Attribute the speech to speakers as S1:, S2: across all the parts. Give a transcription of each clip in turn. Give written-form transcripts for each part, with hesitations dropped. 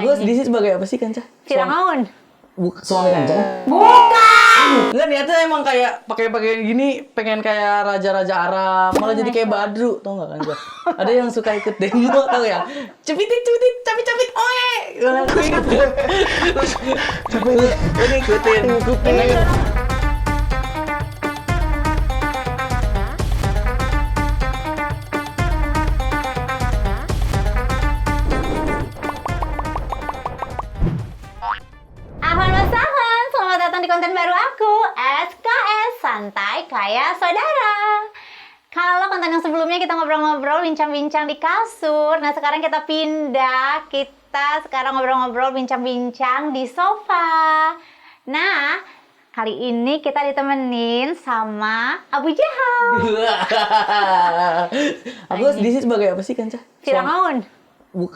S1: Aku di sini sebagai apa sih, Kanca?
S2: Firaun.
S1: Suami Kanca?
S2: Bukan.
S1: Enggak, niatnya emang kayak pakai gini pengen kayak raja-raja Arab, malah jadi kayak Badru, tau nggak Kanca? Ada yang suka ikut demo, tau ya? Cepitit, capit, oe! Ini ikutin.
S2: Ahlan wasahlan, selamat datang di konten baru aku, SKS Santai Kayak Saudara. Kalau konten yang sebelumnya kita ngobrol-ngobrol, bincang-bincang di kasur, nah sekarang kita pindah, kita sekarang ngobrol-ngobrol, bincang-bincang di sofa. Nah, kali ini kita ditemenin sama Abu Jahal.
S1: Aku di sini sebagai apa sih, Kanca?
S2: Firaun.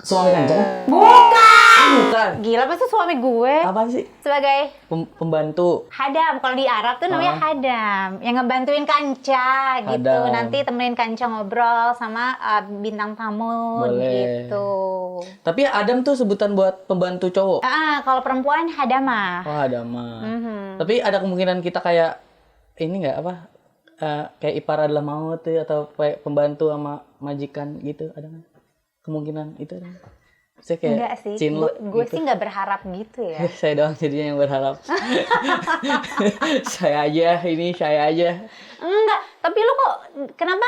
S1: Suami Kanca? Bukan.
S2: Gila, masa suami gue?
S1: Apa sih?
S2: Sebagai
S1: Pembantu.
S2: hadam, kalau di Arab tuh namanya hadam, yang ngebantuin Kanca gitu.
S1: Hadam.
S2: Nanti temenin Kanca ngobrol sama bintang tamu.
S1: Boleh.
S2: Gitu.
S1: Tapi Adam tuh sebutan buat pembantu cowok.
S2: Kalau perempuan hadamah.
S1: Oh, Adam mah.
S2: Mhm.
S1: Tapi ada kemungkinan kita kayak ini nggak apa? Kayak ipar adalah maut tuh, atau kayak pembantu sama majikan gitu, ada nggak? Kemungkinan itu ada nggak? Saya kayak
S2: Enggak sih,
S1: cinlok
S2: gue
S1: gitu.
S2: sih nggak berharap gitu ya.
S1: Saya doang jadinya yang berharap. saya aja.
S2: Enggak, tapi lu kok kenapa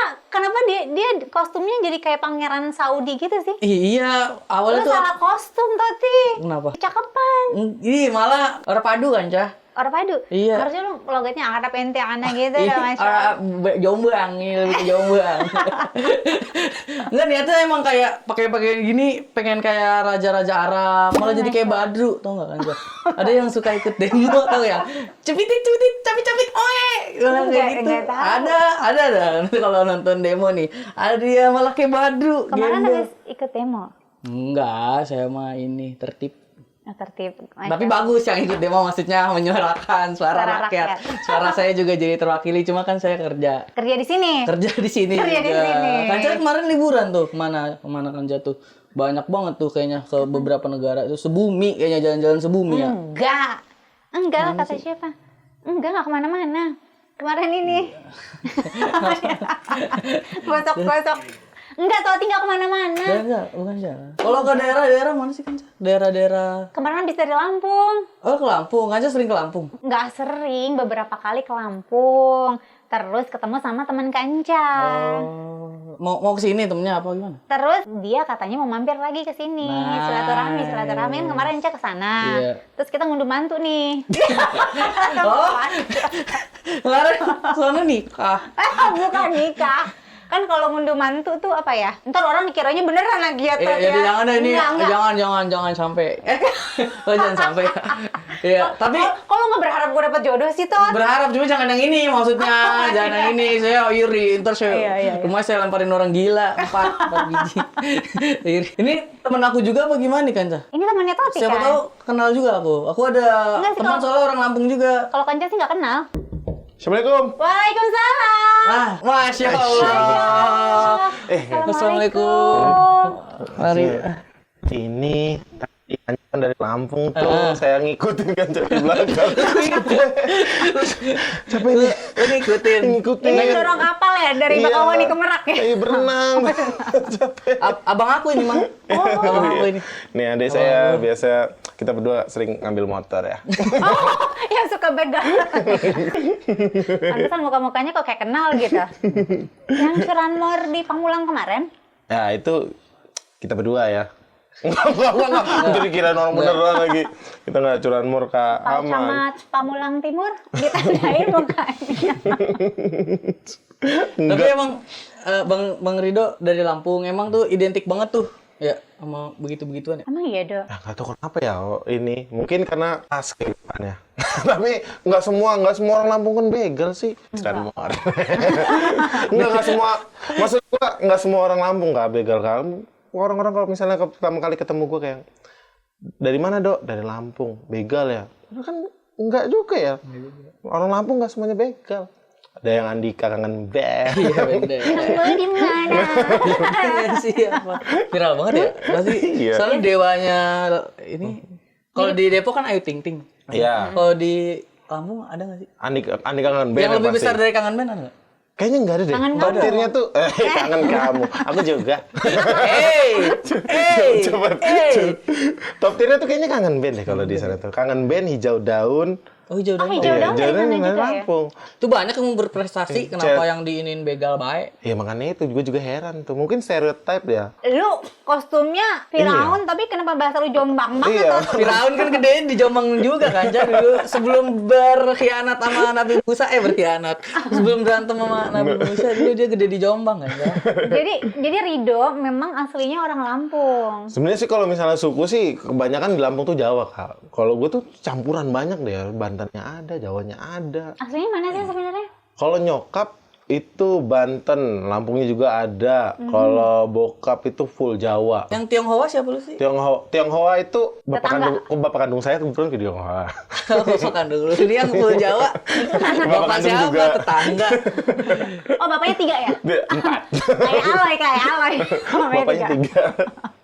S2: dia kostumnya jadi kayak pangeran Saudi gitu sih?
S1: Iya,
S2: Lu
S1: awalnya tuh
S2: salah kostum Toti.
S1: kenapa?
S2: Cakepan.
S1: Ih, malah orang padu kan, Cah?
S2: Orang padu.
S1: Iya.
S2: Harusnya lu logatnya Arab ente anak gitu dah, Masya Allah.
S1: Jombang, ini lebih ke Jombang. Enggak, niatnya emang kayak pakai gini pengen kayak raja-raja Arab, malah jadi kayak Badru, tau nggak Kanca? Ada yang suka ikut demo, tau ya? Cepitit, capit, oe! Malah kayak gitu.
S2: Enggak tahu.
S1: Ada nanti kalau nonton demo nih, ada dia malah kayak Badru.
S2: Kemarin
S1: gembel.
S2: habis ikut demo.
S1: Enggak, saya mah ini tertib.
S2: Tertib.
S1: Tapi bagus yang ikut demo, maksudnya menyuarakan suara
S2: Suara
S1: rakyat.
S2: rakyat.
S1: Suara saya juga jadi terwakili, cuma kan saya kerja
S2: Kerja di sini.
S1: di sini
S2: Kerja di
S1: juga.
S2: sini.
S1: Kanca kemarin liburan tuh kemana Kanca tuh? Banyak banget tuh kayaknya ke beberapa negara itu, sebumi kayaknya, jalan-jalan sebumi ya.
S2: Enggak lah, kata siapa? Enggak kemana-mana. Kemarin ini. Gosok. Enggak, Toti nggak kemana-mana.
S1: Bukan jalan. Kalau ke daerah-daerah mana sih Kanca? Daerah-daerah.
S2: Kemarin habis dari Lampung.
S1: Oh, ke Lampung. Kanca sering ke Lampung?
S2: Nggak sering, beberapa kali ke Lampung. Terus ketemu sama teman Kanca.
S1: Oh, mau ke sini temennya apa gimana?
S2: Terus dia katanya mau mampir lagi ke sini.
S1: Nah.
S2: Silaturahmi kan kemarin Kanca ke sana.
S1: Iya.
S2: Terus kita ngunduh mantu nih.
S1: Oh, kemarin soalnya nikah.
S2: Bukan nikah. Kan kalau ngunduh mantu tuh apa ya? Ntar orang dikiranya beneran lagi ya, Tot,
S1: Iya,
S2: ya.
S1: jangan deh ini,
S2: Enggak.
S1: jangan sampai. Oh, jangan sampai. Iya, tapi
S2: Kalau nggak berharap gue dapet jodoh sih, Tot.
S1: berharap, cuma jangan yang ini maksudnya. Jangan yang ini, saya iri, ntar saya
S2: Iya.
S1: rumah saya lemparin orang gila, 4 biji. Iri. Ini temen aku juga apa gimana nih, Kanca?
S2: Ini temannya Toti
S1: Siapa
S2: kan?
S1: tahu kenal juga aku. Aku ada
S2: Enggak sih,
S1: teman
S2: kalau-
S1: soalnya orang Lampung juga.
S2: Kalau Kanca sih nggak kenal.
S3: Assalamualaikum.
S2: Waalaikumsalam.
S1: Ah, Masya Allah. Assalamualaikum. Mari.
S3: Ini tadi kan dari Lampung tuh, saya ngikutin kan di belakang. Siapa ini?
S1: Ini ikutin.
S3: Ngikutin.
S2: Ini dorong kapal ya dari Bakauheni ke Merak ya?
S3: Iya, berenang.
S1: Abang aku ini, Mang. Abang aku ini.
S3: Nih, adik saya biasa kita berdua sering ngambil motor ya.
S2: Oh, yang suka begal. Pantesan muka-mukanya kok kayak kenal gitu. Yang curanmor di Pamulang kemarin?
S3: Ya, itu kita berdua ya. Enggak. Itu dikirain orang beneran lagi. Kita nggak curanmor Kak
S2: Pak
S3: Aman.
S2: Camat Pamulang Timur ditandain mukanya.
S1: Tapi emang Bang Rido dari Lampung emang tuh identik banget tuh ya sama begitu-begituan ya.
S2: Emang iya, Dok?
S3: Nah, nggak tahu kenapa ya ini. Mungkin karena pas kehidupannya. Tapi nggak semua orang Lampung kan begal sih. Curanmor. Nggak semua. Maksud gua nggak semua orang Lampung nggak begal kan. Orang-orang kalau misalnya pertama kali ketemu gue kayak, dari mana Dok? Dari Lampung. Begal ya? Itu kan enggak juga ya. Orang Lampung nggak semuanya begal. Ada yang Andika kangen band.
S1: Iya beda.
S2: Kamu di mana?
S1: Siapa? Viral banget ya? Pasti
S3: Iya.
S1: soalnya dewanya ini. Kalau di Depok kan Ayu Ting Ting.
S3: Iya.
S1: Kalau di Lampung ada nggak sih?
S3: Andika kangen band
S1: Yang lebih
S3: pasti.
S1: besar dari Kangen Band ada nggak?
S3: Kayaknya nggak ada deh.
S2: Kangen
S3: Top
S2: kamu.
S3: tier-nya tuh kangen kamu. Aku juga. Coba. Top tier-nya tuh kayaknya kangen band deh kalau di sana tuh. Kangen band, Hijau Daun.
S1: Oh hijau
S2: Oh,
S1: daun.
S2: Hijau Daun dari sana
S3: dari
S2: juga ya?
S3: Lampung.
S1: Itu banyak yang berprestasi, kenapa yang diinin begal baik?
S3: Ya makanya itu gue juga heran tuh. Mungkin stereotype ya.
S2: Lu kostumnya Firaun tapi kenapa bahasa lu Jombang banget?
S3: Iya.
S1: Firaun kan gedein di Jombang juga kan, Jar. Dulu sebelum berkhianat sama Nabi Musa, berkhianat. Sebelum berantem sama Nabi Musa, dulu dia gede di Jombang kan, Jar.
S2: Jadi Rido memang aslinya orang Lampung.
S3: Sebenarnya sih kalau misalnya suku sih kebanyakan di Lampung tuh Jawa, Kak. Kalau gue tuh campuran banyak deh. Bantennya ada, Jawanya ada.
S2: Aslinya mana sih sebenarnya?
S3: Kalau nyokap itu Banten, Lampungnya juga ada. Kalau bokap itu full Jawa.
S1: Yang Tionghoa siapa lu sih?
S3: Tionghoa itu
S2: Tetangga.
S3: bapak kandung saya kebetulan ke Tionghoa.
S1: Bapak kandung lu. Ini yang full Jawa. Bapak
S3: kandung
S1: siapa?
S3: juga.
S1: Tetangga.
S2: Oh, bapaknya 3 ya?
S3: 4.
S2: Kayak Aloy.
S3: Bapaknya 3.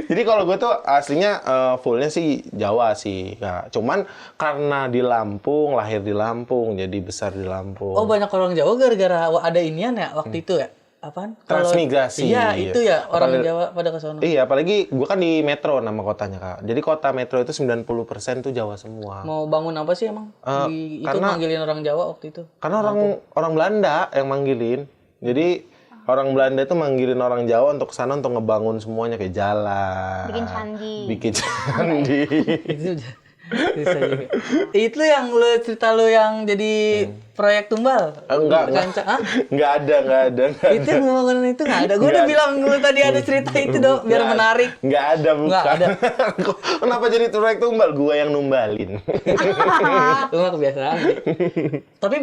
S3: Jadi kalau gue tuh aslinya fullnya sih Jawa sih, Kak. Cuman karena di Lampung, lahir di Lampung, jadi besar di Lampung.
S1: Oh, banyak orang Jawa gara-gara ada inian ya waktu itu ya? Apaan?
S3: Transmigrasi.
S1: Iya, itu ya orang
S3: Apalagi-
S1: Jawa pada ke sono.
S3: Iya, apalagi gue kan di metro nama kotanya, Kak. Jadi kota metro itu 90% tuh Jawa semua.
S1: Mau bangun apa sih emang? Itu
S3: karena-
S1: manggilin orang Jawa waktu itu.
S3: Karena orang Belanda yang manggilin. Jadi orang Belanda itu manggilin orang Jawa untuk kesana untuk ngebangun semuanya kayak jalan.
S2: Bikin candi.
S3: Bikin candi.
S1: Itu udah bisa juga. Itu yang lu cerita lu yang jadi proyek tumbal.
S3: Enggak.
S1: Hah?
S3: Nggak ada.
S1: Itu yang ngomongin itu nggak ada. Gue udah
S3: Nggak
S1: bilang lu tadi ada cerita itu dong, biar
S3: Nggak-
S1: menarik.
S3: Nggak ada, bukan.
S1: Nggak ada.
S3: Kenapa jadi proyek tumbal? Gua yang numbalin.
S1: Lu mah kebiasaan. Tapi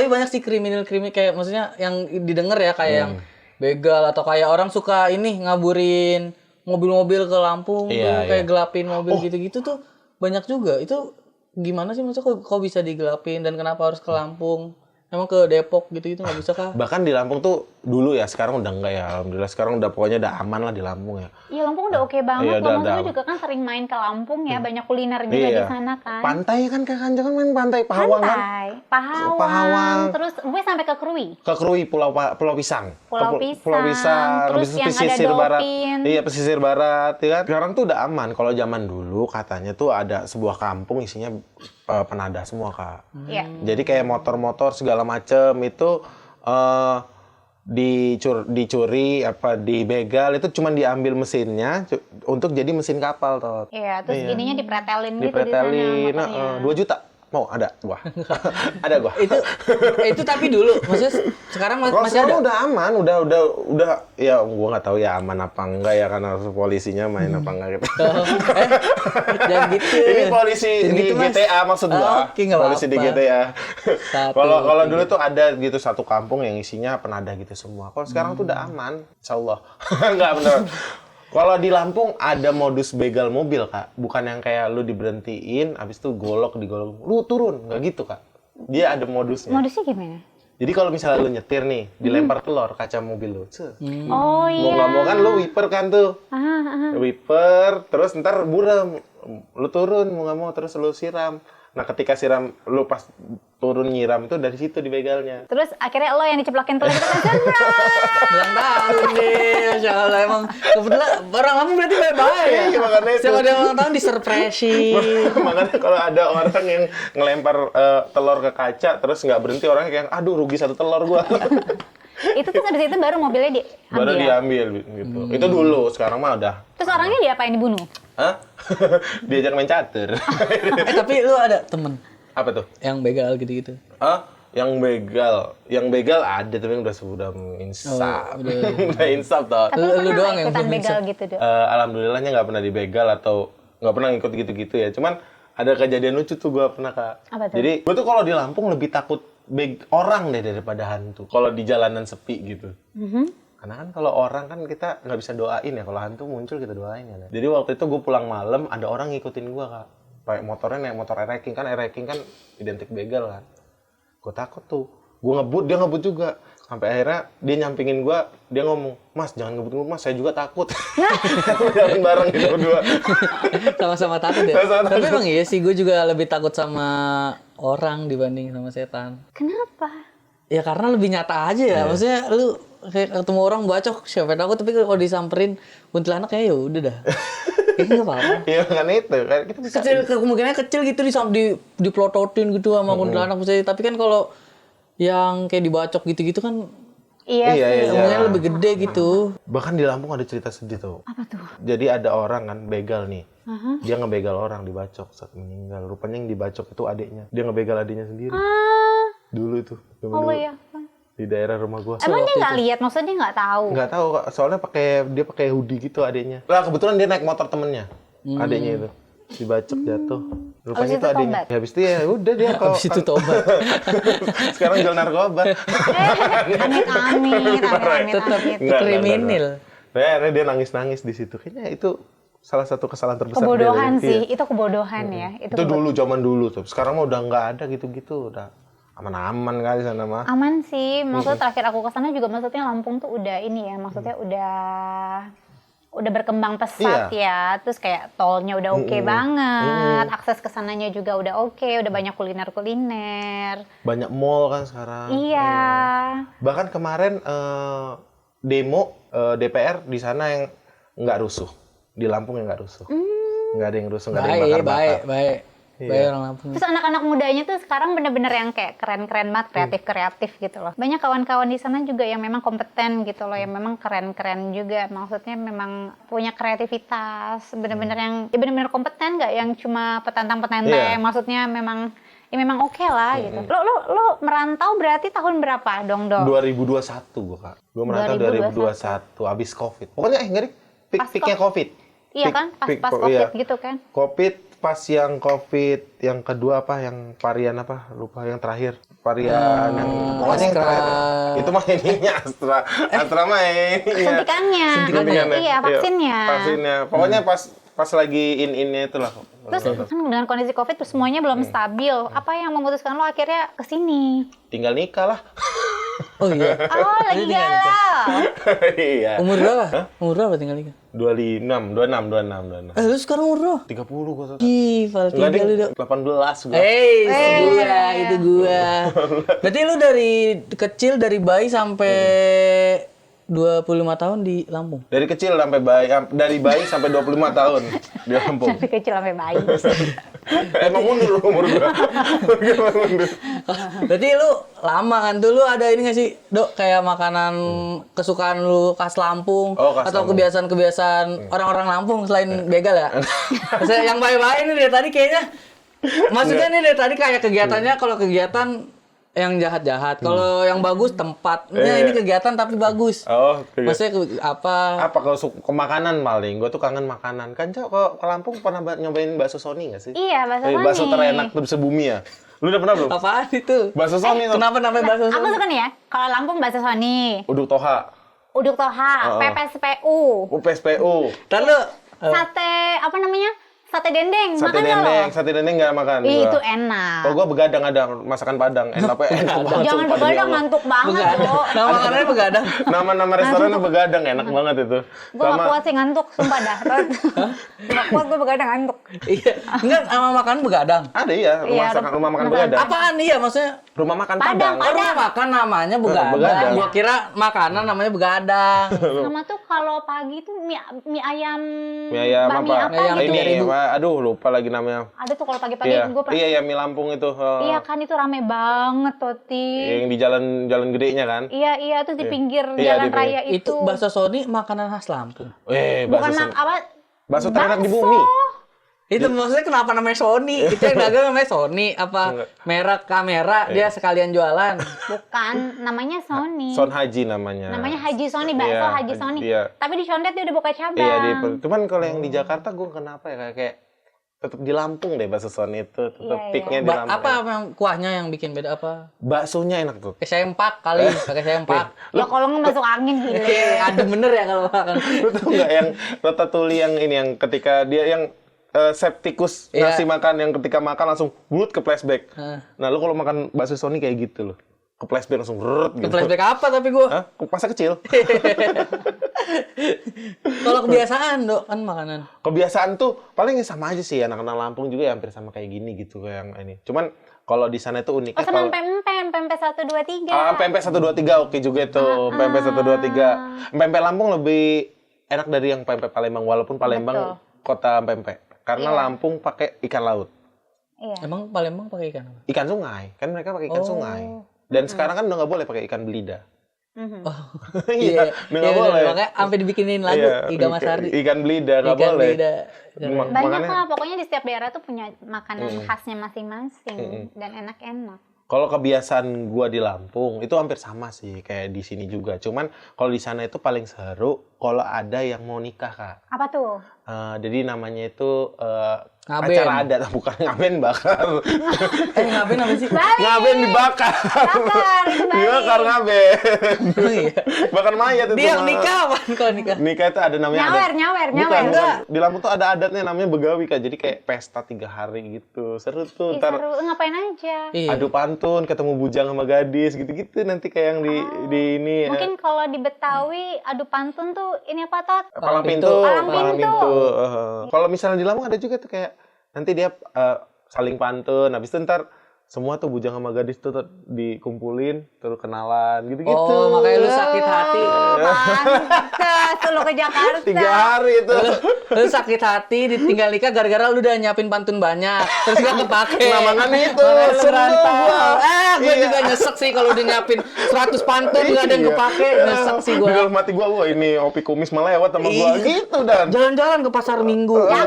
S1: banyak sih kriminal kayak maksudnya yang didengar ya kayak yang begal atau kayak orang suka ini ngaburin mobil-mobil ke Lampung
S3: Iya,
S1: tuh kayak
S3: iya.
S1: gelapin mobil gitu-gitu tuh banyak juga. Itu gimana sih maksudnya kok bisa digelapin dan kenapa harus ke Lampung? Emang ke Depok gitu-gitu nggak bisa kah?
S3: Bahkan di Lampung tuh dulu ya, sekarang udah enggak ya. Alhamdulillah sekarang udah pokoknya udah aman lah di Lampung ya.
S2: Iya, Lampung udah oke banget.
S3: Iya,
S2: Loh, Mas
S3: udah.
S2: Gue juga kan sering main ke Lampung ya, banyak kuliner juga di sana kan.
S3: Pantai kan Kak Kanjeng kan main pantai Pahawang kan.
S2: Pantai, Pahawang,
S3: Pahawang.
S2: terus gue sampai ke Krui.
S3: Ke Krui Pulau Pisang.
S2: Pulau
S3: Ke
S2: Pisang,
S3: Pulau Pisang.
S2: terus
S3: Habis itu
S2: yang ada
S3: pesisir barat.
S2: dolphin.
S3: Iya, pesisir barat ya kan. Sekarang tuh udah aman. Kalau zaman dulu katanya tuh ada sebuah kampung isinya penadah semua, Kak.
S2: Iya.
S3: Jadi kayak motor-motor segala macem itu dicuri apa dibegal itu cuman diambil mesinnya untuk jadi mesin kapal toh.
S2: Iya, terus
S3: Iya.
S2: ininya dipretelin gitu
S3: Dipretelin,
S2: di sana motornya.
S3: 2 juta. Mau ada gua. Ada gua.
S1: itu tapi dulu maksudnya sekarang
S3: Kalau
S1: masih
S3: sekarang
S1: ada.
S3: udah aman, udah ya gua nggak tahu ya aman apa enggak ya karena polisinya main apa enggak gitu.
S1: Jangan gitu.
S3: Ini polisi
S1: Jangan
S3: di
S1: gitu, Mas.
S3: GTA maksud gua.
S1: Oke, nggak
S3: Polisi di
S1: apa-apa.
S3: GTA.
S1: Satu,
S3: Kalau
S1: tiga.
S3: dulu tuh ada gitu satu kampung yang isinya penadah gitu semua. Kalau sekarang tuh udah aman, insyaallah. Enggak bener. Kalau di Lampung ada modus begal mobil, Kak. Bukan yang kayak lu diberhentiin, habis itu digolok, lu turun. Nggak gitu, Kak. Dia ada modusnya.
S2: Modusnya gimana?
S3: Jadi kalau misalnya lu nyetir nih, dilempar telur kaca mobil lu. Cek.
S2: Oh
S3: Mau
S2: iya.
S3: nggak mau kan lu wiper kan tuh. Wiper, terus ntar buram. Lu turun, mau nggak mau, terus lu siram. Nah ketika siram, lu pas turun nyiram itu dari situ dibegalnya.
S2: Terus akhirnya lo yang diceplakin telur gitu kan.
S1: Bilang tahun deh, Masya Allah emang kebetulan orang Lampung berarti baik-baik ya.
S3: Iya, makanya itu.
S1: Setiap ada ulang tahun disurpresin.
S3: Makanya kalau ada orang yang ngelempar telur ke kaca, terus nggak berhenti orangnya kayak, aduh rugi 1 telur gua.
S2: Itu terus habis itu baru mobilnya diambil.
S3: Baru diambil gitu. Itu dulu, sekarang mah udah.
S2: Terus orangnya diapain, dibunuh?
S3: Hah? Diajak main catur.
S1: Tapi lu ada temen
S3: Apa tuh?
S1: yang begal gitu-gitu.
S3: Hah? Yang begal ada tapi udah insaf.
S1: Oh, udah.
S3: Udah insaf toh.
S2: Tapi
S1: Lu
S2: lu pernah
S1: doang
S2: nggak
S1: yang
S2: ikutan
S1: belum
S2: begal
S1: bisa.
S2: gitu, Dok?
S3: Alhamdulillahnya nggak pernah dibegal atau nggak pernah ngikut gitu-gitu ya. Cuman ada kejadian lucu tuh gue pernah, Kak.
S2: Apa tuh?
S3: Jadi gue tuh kalau di Lampung lebih takut orang deh daripada hantu. Kalau di jalanan sepi gitu. Karena kan kalau orang kan kita nggak bisa doain ya. Kalau hantu muncul kita doain ya. Jadi waktu itu gue pulang malam ada orang ngikutin gue, Kak. Pakai motornya naik motor ereking kan identik begal kan. Gue takut tuh. Gue ngebut, dia ngebut juga. Sampai akhirnya dia nyampingin gue, dia ngomong, Mas jangan ngebut-ngebut Mas, saya juga takut. Jalan bareng gitu berdua.
S1: Sama-sama takut ya.
S3: Sama-sama
S1: Tapi
S3: takut.
S1: emang iya sih, gue juga lebih takut sama orang dibanding sama setan.
S2: Kenapa?
S1: Ya karena lebih nyata aja ya. Maksudnya lu kayak ketemu orang bacok, siapa yang takut, tapi kalau disamperin kuntilanak ya udah dah. Kayaknya nggak apa-apa.
S3: Iya kan itu, kan kita bisa.
S1: Kecil, kemungkinannya kecil gitu diplototin gitu sama kuntilanak misalnya. Tapi kan kalau yang kayak dibacok gitu-gitu kan
S2: Iya
S3: Iya,
S2: sih.
S3: iya.
S1: kemungkinan lebih gede gitu.
S3: Bahkan di Lampung ada cerita sedih tuh.
S2: Apa tuh?
S3: Jadi ada orang kan begal nih. Dia ngebegal orang, dibacok saat meninggal. Rupanya yang dibacok itu adiknya. Dia ngebegal adiknya sendiri. Dulu itu. zaman
S2: Oh
S3: dulu.
S2: iya.
S3: Di daerah rumah gua.
S2: Emang dia nggak lihat, maksudnya dia nggak tahu.
S3: Nggak tahu, Kak. Soalnya dia pakai hoodie gitu adiknya. Lah kebetulan dia naik motor temennya. Adiknya itu dibacok jatuh. Rupanya
S2: Habis
S3: itu
S2: itu
S3: adiknya.
S2: tobat?
S3: Ya, habis itu ya udah dia kalau
S1: Habis itu tobat.
S3: sekarang jual narkoba.
S2: Amit-amit.
S1: Tetap
S3: Nggak,
S1: kriminal.
S3: Nah, akhirnya dia nangis-nangis di situ. Kayaknya itu salah satu kesalahan terbesar
S2: Kebodohan
S3: dia.
S2: sih,
S3: Iya.
S2: itu kebodohan ya.
S3: Itu dulu, zaman dulu tuh. Sekarang mah udah nggak ada gitu-gitu. Udah aman-aman kali sana mah.
S2: Aman sih, maksudnya terakhir aku ke sana juga maksudnya Lampung tuh udah ini ya, maksudnya udah berkembang pesat ya, terus kayak tolnya udah oke banget, akses ke sananya juga udah oke, udah banyak kuliner-kuliner.
S3: Banyak mall kan sekarang.
S2: Iya.
S3: Bahkan kemarin demo DPR di sana yang nggak rusuh. Di Lampung yang nggak rusuh. Nggak ada yang rusuh, nggak ada yang
S1: Baik,
S3: bakar-bakar.
S1: baik.
S3: Iya.
S1: Baik orang Lampung.
S2: Terus anak-anak mudanya tuh sekarang bener-bener yang kayak keren-keren banget, kreatif-kreatif gitu loh. Banyak kawan-kawan di sana juga yang memang kompeten gitu loh, yang memang keren-keren juga. Maksudnya memang punya kreativitas, bener-bener yang ya bener-bener kompeten, nggak yang cuma petantang-petenteng.
S3: Iya.
S2: Maksudnya memang ya memang oke lah gitu. Lo merantau berarti tahun berapa dong, Do?
S3: 2021 gua, Kak. Gua merantau 2021 habis Covid. Pokoknya nggak deh, peak-nya Covid.
S2: Iya kan, pas Covid gitu kan.
S3: Covid pas yang Covid yang kedua apa yang varian apa lupa yang terakhir varian yang pokoknya yang terakhir itu mah ininya Astra mah ininya
S2: Suntikannya. Iya, vaksinnya.
S3: Pokoknya pas lagi in-innya itulah.
S2: Terus kan dengan kondisi Covid terus semuanya belum stabil. Apa yang memutuskan lo akhirnya ke sini?
S3: Tinggal nikah lah.
S1: Oh iya.
S2: Oh, lagi galau.
S3: Iya.
S1: Umur berapa? Umur berapa tinggal nikah?
S3: 26.
S1: Lu sekarang umur berapa?
S3: 30 gua saudara.
S1: Gila,
S3: Enggak
S1: tinggal lu
S3: deh,
S1: dong.
S3: 18 gua.
S1: Itu gua. Berarti lu dari kecil, dari bayi sampai 25 tahun di Lampung?
S3: Dari kecil sampai bayi sampai 25 tahun di Lampung.
S2: Dari kecil sampai bayi.
S3: Emang mundur umur gua. Mundur.
S1: Berarti lu lama kan? Dulu ada ini nggak sih, Dok? Kayak makanan kesukaan lu khas Lampung?
S3: Oh, khas
S1: atau
S3: Lampung.
S1: kebiasaan-kebiasaan orang-orang Lampung selain begal ya? Maksudnya yang baik-baik ini dari tadi kayaknya, maksudnya nih dari tadi kayak kegiatannya, kalau kegiatan yang jahat-jahat, kalau yang bagus tempatnya ini kegiatan tapi bagus.
S3: Oh,
S1: Maksudnya apa?
S3: apa kalau ke makanan paling? Gue tuh kangen makanan. Kan Cok, kalau ke Lampung pernah nyobain bakso Sony nggak sih?
S2: Iya, bakso Sony.
S3: Bakso terenak sebumi ya. Lu udah pernah belum?
S1: Apaan itu?
S3: Bakso Sony tuh.
S1: Kenapa namanya bakso
S2: Aku
S1: Sony?
S2: suka nih ya, kalau Lampung bakso Sony,
S3: Uduk Toha,
S2: uduk toha, PPSPU,
S3: UPSPU,
S1: Ntar lu,
S2: sate apa namanya? Sate dendeng.
S3: sate
S2: Makan nggak lo?
S3: dendeng. Sate dendeng nggak makan.
S2: Ih,
S3: gua.
S2: itu enak.
S3: Oh, gua begadang ada masakan Padang. Enak banget.
S2: Jangan
S3: sumpah, demi
S2: begadang,
S3: Allah.
S2: ngantuk banget
S1: begadang.
S2: lo.
S1: Nama makanannya begadang.
S3: Nama restorannya begadang, enak banget itu.
S2: Gue gak kuat sih ngantuk, sumpah dah. Gak kuat gue begadang ngantuk.
S1: Iya. Enggak, sama makanan begadang.
S3: Ada iya, rumah makan begadang.
S1: Apaan iya maksudnya?
S3: Rumah makan
S2: Padang.
S3: Padang.
S1: Rumah makan namanya begadang.
S3: Begadang.
S1: Gua kira makanan namanya begadang.
S2: Sama tuh kalau pagi tuh mie ayam.
S3: Mie ayam
S2: bakmi
S3: apa?
S2: apa gitu.
S3: Ini apa? Aduh, lupa lagi namanya.
S2: Ada tuh kalau pagi-pagi
S3: Iya,
S2: gue
S3: iya, mie Lampung itu.
S2: Iya kan itu rame banget Toti.
S3: Yang di jalan gedenya kan?
S2: Iya terus di pinggir
S3: Iya,
S2: jalan
S3: di pinggir.
S2: raya itu.
S1: Itu bakso Sony makanan khas Lampung.
S2: Bukan apa?
S3: Bakso terenak di bumi.
S1: Itu maksudnya kenapa namanya Sony? Itu yang dagang namanya Sony apa merek kamera dia sekalian jualan.
S2: Bukan, namanya Sony.
S3: Son Haji namanya.
S2: Namanya Haji Sony, bakso
S3: Iya,
S2: Haji Sony.
S3: iya.
S2: Tapi di Condet dia udah buka cabang.
S3: Iya, cuman kalau yang di Jakarta gue kenapa ya kayak tetap di Lampung deh bakso Sony itu. Tetap
S2: Iya,
S3: peaknya di Lampung.
S1: Apa yang kuahnya yang bikin beda apa?
S3: Baksonya enak tuh.
S1: Pakai sempak kali, pakai sempak.
S2: Ya kalau nggak masuk angin gile.
S1: Adem bener ya kalau makan.
S3: Lu tau nggak yang ratatouille yang ini yang ketika dia yang septikus
S1: Iya.
S3: ngasih makan yang ketika makan langsung bulut ke flashback.
S1: Hah.
S3: Nah lu kalau makan bakso Sony kayak gitu loh. ke flashback langsung rrrt
S1: Ke
S3: gitu.
S1: flashback apa tapi gue?
S3: Hah? Ke masa kecil.
S1: Kalau kebiasaan dok kan makanan.
S3: Kebiasaan tuh paling sama aja sih, anak-anak Lampung juga ya hampir sama kayak gini gitu kayak yang ini. Cuman kalau di sana itu uniknya
S2: senang
S3: kalau
S2: pempek 1, 2, 3.
S3: pempek 1 2 3 oke juga tuh. Pempek 1 2 3. Pempek Lampung lebih enak dari yang pempek Palembang walaupun Palembang
S2: Betul.
S3: kota pempek. Karena
S2: Iya.
S3: Lampung pakai ikan laut.
S2: Iya.
S1: Emang Palembang pakai ikan apa?
S3: Ikan sungai. Kan mereka pakai ikan
S1: Oh.
S3: sungai. Dan sekarang kan udah nggak boleh pakai ikan belida.
S2: Mhm.
S3: Iya, udah nggak boleh.
S1: Makanya sampai dibikinin lagu Iga Mas Hardi.
S3: Ikan belida nggak
S1: Ikan
S3: boleh.
S1: beda.
S3: Ma-
S2: Banyak
S3: makanya-
S2: lah, pokoknya di setiap daerah tuh punya makanan khasnya masing-masing dan enak-enak.
S3: Kalau kebiasaan gua di Lampung itu hampir sama sih kayak di sini juga. Cuman kalau di sana itu paling seru kalau ada yang mau nikah, Kak.
S2: Apa tuh?
S3: Jadi namanya itu
S1: Ngaben.
S3: acara adat, bukan ngaben bakar.
S1: Ngapain apa sih?
S3: Ngaben dibakar.
S2: Bakar, itu Bali.
S3: Dibakar ngaben.
S1: Oh, iya.
S3: Bakar mayat itu.
S1: Dia yang
S3: mah.
S1: nikah apa kalau nikah?
S3: Nikah itu ada namanya
S2: Nyawer.
S3: Bukan. Di Lampung tuh ada adatnya namanya begawi, Kak. Jadi kayak pesta 3 hari gitu. Seru tuh.
S2: Ih,
S3: Ntar
S2: seru. Ngapain aja?
S1: Iya.
S3: adu pantun, ketemu bujang sama gadis gitu-gitu nanti kayak yang di ini ya.
S2: Mungkin kalau di Betawi adu pantun tuh ini apa Tot?
S3: Palang pintu.
S2: Palang pintu.
S3: Kalau misalnya di Lampung ada juga tuh kayak nanti dia saling pantun, habis itu ntar semua tuh bujang sama gadis tuh dikumpulin, terus kenalan gitu-gitu.
S1: Oh, makanya lu sakit hati.
S2: Pantes lu ke Jakarta.
S3: 3 hari itu.
S1: Lu sakit hati ditinggal nikah gara-gara lu udah nyiapin pantun banyak. Terus gak kepake.
S3: Nah, makanya itu,
S1: Makanya lu
S3: sebel
S1: rantau.
S3: gua.
S1: Gue
S3: Iya.
S1: juga nyesek sih kalau udah nyiapin 100 pantun gak ada yang
S3: Iya.
S1: kepake. Nyesek sih
S3: Di
S1: gue.
S3: dalam hati gua, wah ini Opi Kumis melewat sama gua
S1: Iya.
S3: gitu dan.
S1: Jalan-jalan ke pasar Minggu udah.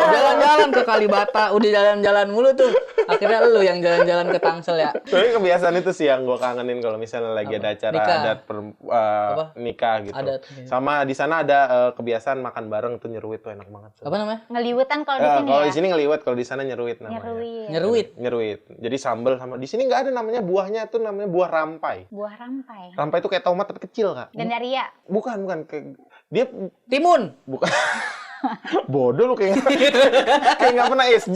S1: Jalan-jalan ke Kalibata udah jalan-jalan mulu tuh. Akhirnya lu yang jalan-jalan ke Tangsel ya.
S3: Tapi kebiasaan itu sih yang gua kangenin kalau misalnya lagi ada acara
S1: Nikah.
S3: adat nikah gitu.
S1: Adat.
S3: Sama di sana ada kebiasaan makan bareng tuh nyeruit tuh enak banget.
S1: Apa namanya?
S2: Ngeliwetan kalau di sini
S3: Kalau
S2: ya.
S3: di sini ngeliwet, kalau di sana nyeruit namanya.
S2: Nyeruit.
S1: Nyeruit.
S3: Nyeruit. Jadi sambal sama di sini nggak ada namanya buahnya tuh namanya buah rampai.
S2: Buah rampai.
S3: Rampai itu kayak tomat tapi kecil, Kak.
S2: Gandaria.
S3: Bukan kayak dia
S1: Timun.
S3: bukan. Bodoh lu kayak nggak pernah SD.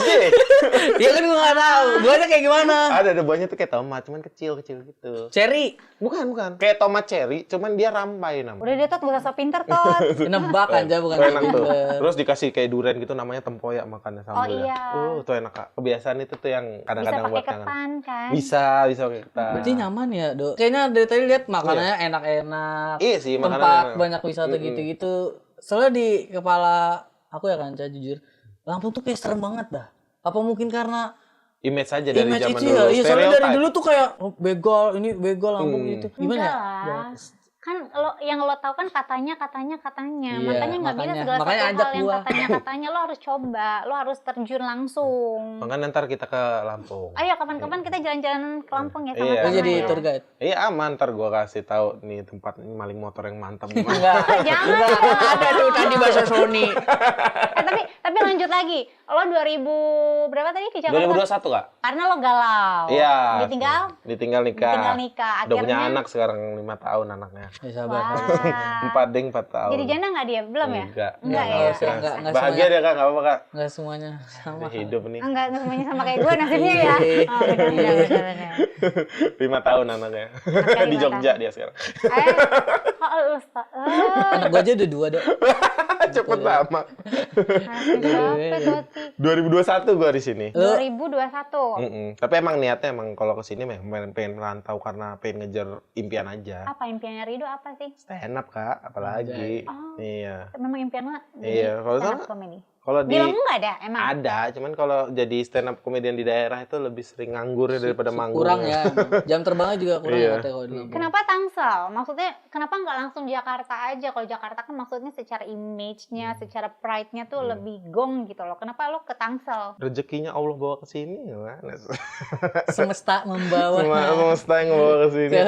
S1: Ya kan gue gak tahu. Buahnya kayak gimana?
S3: Ada buahnya tuh kayak tomat, cuman kecil gitu.
S1: Cherry.
S3: Bukan. Kayak tomat cherry, cuman dia rampai namanya.
S2: Udah deh Tot, gak usah so pinter Tot.
S1: Nebak aja bukan
S3: Tuh enak tuh.
S1: pinter.
S3: Terus dikasih kayak durian gitu namanya tempoyak makannya sambalnya.
S2: iya.
S3: Tuh enak, Kak. Kebiasaan itu tuh yang
S2: Bisa
S3: kadang-kadang
S2: pakai
S3: buat kangen.
S2: ketan kan.
S3: Bisa pakai ketan.
S1: Berarti nyaman ya, Dok? Kayaknya dari tadi lihat makanannya enak-enak.
S3: Iya sih, makanan
S1: Tempat
S3: enak.
S1: banyak wisata gitu-gitu. Soalnya di kepala aku ya Kanca, jujur. Lampung tuh kayak serem banget dah. Apa mungkin karena
S3: Image aja dari
S1: image
S3: zaman
S1: itu
S3: dulu.
S1: ya? Iya, soalnya dari
S3: Stereotype.
S1: dulu tuh kayak begal, ini begal Lampung gitu. Gimana
S2: Enggak
S1: ya?
S2: lah. Kan yang lo tahu kan katanya.
S1: Iya,
S2: Makanya nggak bisa
S1: makanya.
S2: segala
S1: Makanya
S2: satu
S1: ajak
S2: hal yang
S1: gua.
S2: katanya lo harus coba, lo harus terjun langsung.
S3: Makanya ntar kita ke Lampung.
S2: Ayo kapan-kapan kita jalan-jalan ke Lampung ya
S3: Iya.
S2: sama-sama.
S1: Oh, jadi
S2: ya.
S1: tour guide.
S3: Iya aman, ntar gua kasih tahu nih tempat maling motor yang mantap.
S1: Enggak.
S2: Jangan.
S1: Enggak ada tuh tadi bahasa Sony.
S2: Tapi lanjut lagi. Lo 2000 berapa tadi ke Jakarta?
S3: 2021, Kak?
S2: Karena lo galau.
S3: Iya.
S2: Ditinggal
S3: nikah.
S2: Ditinggal nikah.
S3: Udah punya
S2: Akhirnya-
S3: anak sekarang 5 tahun anaknya.
S1: Ya sabar.
S2: Wah.
S3: 4 tahun.
S2: Jadi janda nggak dia? Belum ya?
S3: Enggak.
S2: Enggak ya?
S1: Enggak
S3: Bahagia
S1: semuanya.
S3: dia, Kak. Enggak apa-apa, Kak.
S1: Enggak semuanya sama.
S3: Ini hidup nih.
S2: Enggak semuanya sama kayak gue nasibnya ya. Oh, benar.
S3: 5 tahun anaknya.
S2: Anaknya
S3: Di
S2: 5
S3: Jogja
S2: tahun.
S3: dia sekarang.
S2: Kok lu
S1: Anak gua aja udah 2, Dok.
S3: Cepet lama.
S2: Sampai
S3: 2021 gua di sini.
S2: 2021.
S3: Tapi emang niatnya emang kalau ke sini pengen merantau karena pengen ngejar impian aja.
S2: Apa impiannya Rido apa sih?
S3: Stand up, Kak, apalagi.
S2: Oh.
S3: Iya.
S2: Memang impian lo
S3: Iya, kalau
S2: stand up
S3: sana-
S2: comedy.
S3: Kalau
S2: Di Lampung nggak ada emang?
S3: ada, cuman kalau jadi stand up comedian di daerah itu lebih sering nganggurnya daripada manggung.
S1: Kurang ya. Jam terbangnya juga kurang
S3: Iya.
S1: katanya kalau di Lampung.
S2: Kenapa Tangsel? Maksudnya kenapa nggak langsung Jakarta aja? Kalau Jakarta kan maksudnya secara image-nya, secara pride-nya tuh lebih gong gitu loh. Kenapa lo ke Tangsel?
S3: Rezekinya Allah bawa ke sini gimana?
S1: Semesta membawa
S3: Semesta yang bawa ke sini.
S1: ke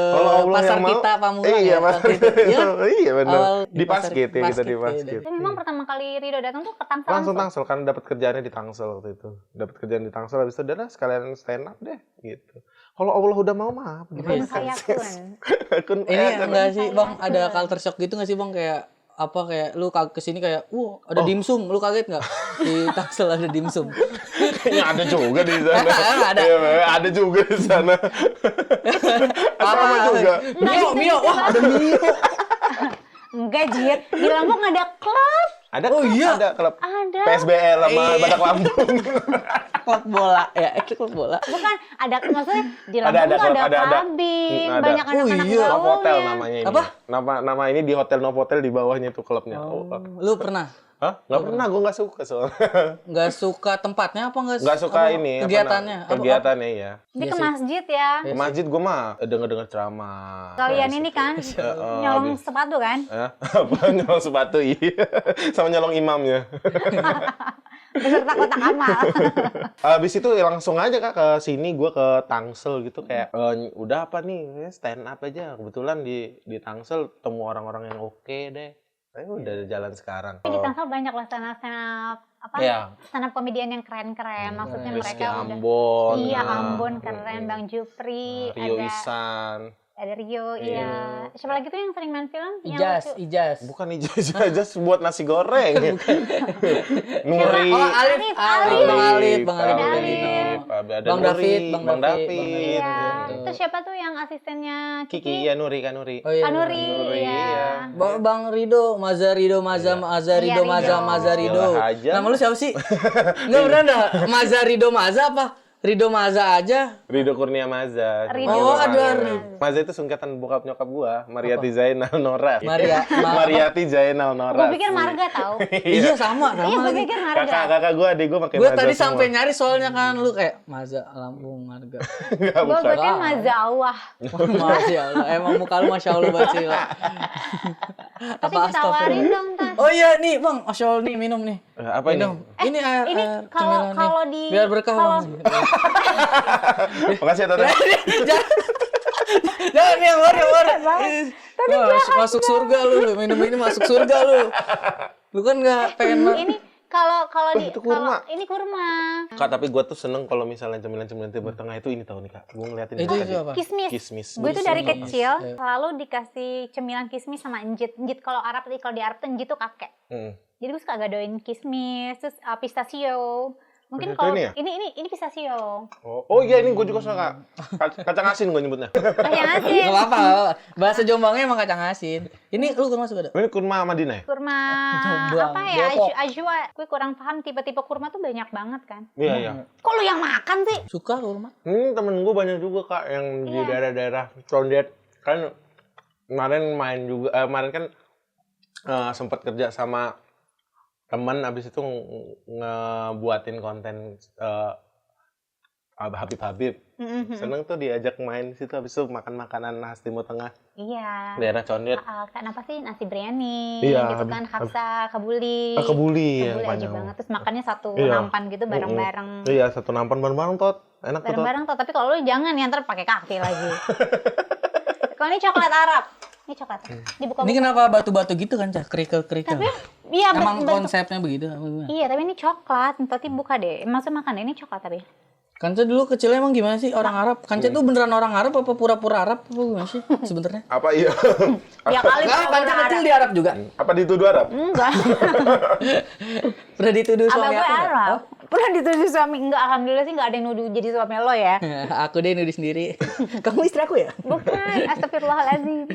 S3: Kalau Allah
S1: pasar
S3: yang mau,
S1: kita Pamulang
S3: iya,
S1: ya.
S3: Mas.
S1: waktu itu. Iya kan?
S3: Iya benar.
S1: Awal
S3: Di
S1: pasar-
S3: Paskit ya kita di
S1: Paskit,
S3: Paskit.
S2: Tapi memang pertama kali Rido datang tuh ke Tangsel
S3: Langsung Tangsel kan dapat kerjaannya di Tangsel waktu itu. Dapat kerjaan di Tangsel habis itu udah lah sekalian stand up deh gitu. Kalau Allah udah mau maaf.
S2: Kun fayakun.
S3: Kun
S1: Ini
S3: fayakun.
S1: enggak sih Bang, ada culture shock gitu enggak sih Bang kayak apa kayak lu kesini kayak, ada dimsum, lu kaget nggak? Di Tangsel ada dimsum.
S3: Kayaknya ada juga di sana.
S1: Ada.
S3: Iya, ada juga di sana. Sama juga.
S1: Mio, wah ada Mio.
S2: Enggak, Jit. Di Lampung ada klub.
S3: Ada
S1: Oh, iya.
S3: ada klub
S2: Ada.
S3: PSBL sama
S1: Iya.
S3: Badak Lampung.
S1: Klub bola, ya itu klub bola.
S2: Bukan, ada maksudnya di
S3: Ada,
S2: Lampung tuh
S3: klub,
S2: ada
S3: ada.
S2: clubbing,
S3: Ada.
S2: banyak anak-anak
S1: iya.
S2: gaulnya.
S3: Novotel namanya ini.
S1: Apa?
S3: Nama ini di Hotel Novotel di bawahnya itu klubnya.
S1: Lu pernah?
S3: Hah? Nggak pernah, gue nggak suka soalnya.
S1: Nggak suka tempatnya apa
S3: Nggak suka
S1: apa,
S3: ini.
S1: kegiatannya? Apa-
S3: Kegiatannya ya.
S2: Dia
S1: Iya
S2: ke
S1: sih.
S2: masjid ya.
S3: Ke masjid gue mah denger ceramah.
S2: Kalian ini kan nyolong
S3: habis-
S2: sepatu kan?
S3: Apa nyolong sepatu iya. Sama nyolong imamnya.
S2: Beserta kotak amal.
S3: Habis itu langsung aja Kak ke sini, gue ke Tangsel gitu kayak udah apa nih stand up aja. Kebetulan di Tangsel temu orang-orang yang oke deh. Udah jalan sekarang.
S2: Di Tangsel banyak lah stand-up apa?
S3: Iya.
S2: Stand-up komedian yang keren-keren. Maksudnya
S3: Rizky
S2: mereka udah
S3: Ambon.
S2: iya,
S3: nah,
S2: Ambon keren, Bang Jupri,
S3: Rio
S2: ada
S3: Isan.
S2: Rio, iya. Siapa lagi tuh yang sering main film? Yang lucu?
S1: Ijas.
S3: Bukan ijazah buat nasi goreng. Nuri.
S1: Oh, Alif. Bang Alif.
S3: Ada
S1: Bang
S3: Nuri,
S1: David,
S3: Bang David.
S2: Iya.
S3: gitu.
S2: Terus siapa tuh yang asistennya
S3: Kiki, ya Nuri, kan Nuri.
S1: Oh iya.
S2: Kanuri,
S3: Nuri,
S2: iya.
S3: iya.
S1: Bang Rido, Mazarido,
S2: Iya,
S1: Mazarido.
S3: Istilah aja.
S1: Nama lu siapa sih? Enggak beneran dah. Mazarido Maza apa? Rido Maza aja.
S3: Rido Kurnia Maza.
S2: Rido
S1: Oh, ada
S3: Maza itu sungkatan bokap nyokap gua, Mariati Zainal Nora.
S1: Mariati
S3: Zainal Nora.
S2: Gue pikir Marga tau.
S1: Iya sama
S2: Iya, gue
S1: lagi.
S2: pikir Marga.
S3: Kakak gua, adik gua pakai
S1: Gue
S3: Maza
S1: tadi
S3: semua.
S1: sampai nyari soalnya kan lu kayak Maza Lampung Marga.
S3: Enggak,
S2: Gue
S3: bukan.
S2: pikir Maza Allah.
S1: Masya Allah, emang muka lu Masya Allah banget sih. Lah.
S2: Tapi ditawarin dong, Tas.
S1: Oh iya nih Bang, Masya Allah nih minum nih.
S3: Apa ini?
S1: Minum. Ini air
S2: Ini
S1: cemilan
S2: kalau
S1: nih.
S2: di
S1: Biar berkah
S2: kalau
S1: Bang.
S3: Makasih ya, Tante.
S1: Jangan yang luar. Masuk surga lu, minum ini masuk surga lu. Lu kan nggak pengen
S2: ini kalau di
S3: itu kurma.
S2: kalau ini kurma.
S3: Kak, tapi gua tuh seneng kalau misalnya cemilan-cemilan Timur Tengah itu ini tahu nih Kak. Gua ngeliatin
S1: Itu
S3: tadi.
S1: apa?
S2: Kismis.
S3: Kismis.
S2: Gue tuh dari
S1: Kismis.
S2: kecil
S1: Iya.
S2: selalu dikasih cemilan kismis sama enjit. Enjit kalau di Arab tuh enjit tuh kakek. Jadi gue suka gadoin kismis, terus pistachio. Mungkin
S3: Itu
S2: kalau
S3: ini ya?
S2: ini pistachio.
S3: Oh iya, ini gua juga suka. Kacang asin gua nyebutnya.
S2: Kacang asin.
S1: Nggak apa-apa. Bahasa Jombangnya emang kacang asin. Ini lu kurma suka ada?
S3: Ini kurma Madinah ya?
S2: Kurma
S1: Jombang,
S2: apa ya?
S1: Depok.
S2: Ajwa. Gue kurang paham tipe-tipe kurma tuh banyak banget kan.
S3: Iya, iya.
S2: Kok lu yang makan sih?
S1: Suka kurma?
S3: Temen gue banyak juga Kak yang di
S2: Iya.
S3: daerah-daerah Condet. Kan kemarin kemarin kan sempat kerja sama teman, abis itu ngebuatin konten Habib. Seneng tuh diajak main di situ, abis itu makan makanan khas Timur Tengah,
S2: Iya.
S3: daerah Condet.
S2: Kan apa sih nasi biryani
S3: Iya,
S2: gitu kan, kapsa, kabuli.
S3: Kebuli yang
S2: Kabuli aja
S3: panjang.
S2: banget. Terus makannya satu
S3: Iya.
S2: nampan gitu bareng-bareng.
S3: Iya, satu nampan bareng-bareng Tot. Enak tuh Tot.
S2: Bareng-bareng tuh, tapi kalau lu jangan ya ntar pakai kaki lagi. Kalau ini coklat Arab. Ini coklat. Dibuka.
S1: Ini kenapa batu-batu gitu kan, Cah? Kerikil-kerikil.
S2: Iya,
S1: Emang
S2: bentuk-
S1: konsepnya begitu? Apa gimana?
S2: Iya, tapi ini coklat. Tapi buka deh. Maksudnya makan deh, ini coklat tapi.
S1: Kanca dulu kecilnya emang gimana sih orang Arab? Kanca tuh beneran orang Arab apa pura-pura Arab? Apa gimana sih sebenarnya?
S3: Apa iya?
S2: Ya kali
S1: Kanca kecil di Arab juga?
S3: Apa dituduh Arab?
S2: Enggak.
S1: Pernah dituduh
S2: Abang
S1: suami
S2: gue
S1: aku nggak?
S2: Arab. Pernah dituduh suami. Enggak, alhamdulillah sih enggak ada yang nuduh jadi suami lo ya.
S1: Aku deh nuduh sendiri. Kamu istri aku ya?
S2: Bukan, astagfirullahaladzim.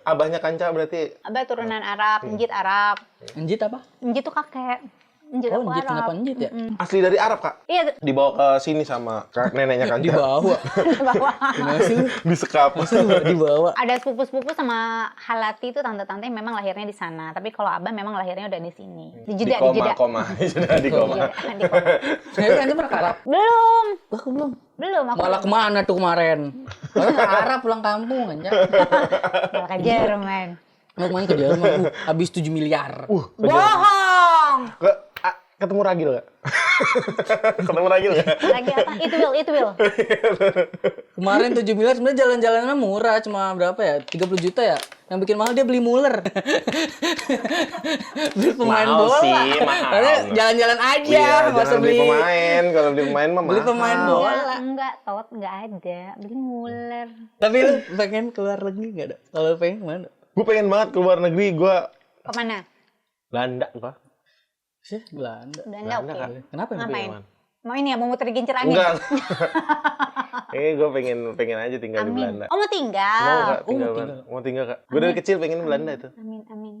S3: Abahnya Kanca berarti
S2: Abah turunan Arab, Njit Arab.
S1: Njit apa?
S2: Njit tuh kakek. Njit
S1: Oh,
S2: aku
S1: njit
S2: Arab.
S1: kenapa njit ya?
S3: asli dari Arab Kak.
S2: Iya,
S3: Dibawa ke sini sama neneknya Kanca.
S1: Dibawa.
S2: bawah.
S1: Gimana sih lu?
S3: Disekap.
S1: Dibawa.
S2: Ada sepupu-sepupu sama halati itu tante-tante yang memang lahirnya di sana. Tapi kalau abah memang lahirnya udah di sini. Di Jeddah, di Jeddah.
S3: koma. Sudah di koma.
S2: Di koma.
S1: Saya kan pernah ke Arab.
S2: Belum.
S1: Aku belum.
S2: Belum aku.
S1: Malah kemana tuh kemarin? Malah ke Arab pulang kampung kan, Cak.
S2: Malah ke Jerman.
S1: Mau main ke Jerman, habis 7 miliar.
S2: Bohong.
S3: Ketemu Ragil nggak? Ketemu Ragil nggak?
S2: Lagi apa? It will.
S1: Kemarin 7 miliar sebenarnya jalan-jalannya murah, cuma berapa ya? 30 juta ya? Yang bikin mahal dia beli Muller. Beli pemain
S3: Mahal
S1: bola.
S3: sih, mahal.
S1: Makanya jalan-jalan aja,
S3: Iya,
S1: nggak usah
S3: jangan beli
S1: beli
S3: pemain. Kalau beli pemain mah
S1: beli
S3: mahal.
S1: pemain bola.
S2: Enggak, Tot, enggak ada. Beli Muller.
S1: Tapi lu pengen keluar negeri nggak ada? Kalau pengen mana?
S3: Gue pengen banget ke luar negeri. Gue
S2: Kemana?
S3: Belanda gua.
S1: Sih, Belanda.
S2: Belanda, oke.
S3: Kak.
S1: Kenapa emang?
S2: Ngapain?
S3: Gimana?
S2: Mau ini ya, mau muter kincir angin?
S3: Enggak. Gue pengen aja tinggal di
S2: Amin.
S3: Belanda.
S2: Oh, mau tinggal?
S3: Mau Kak,
S1: Oh,
S3: tinggal,
S1: tinggal.
S3: mau tinggal Kak. Gue dari kecil pengen Belanda itu.
S2: Amin, amin.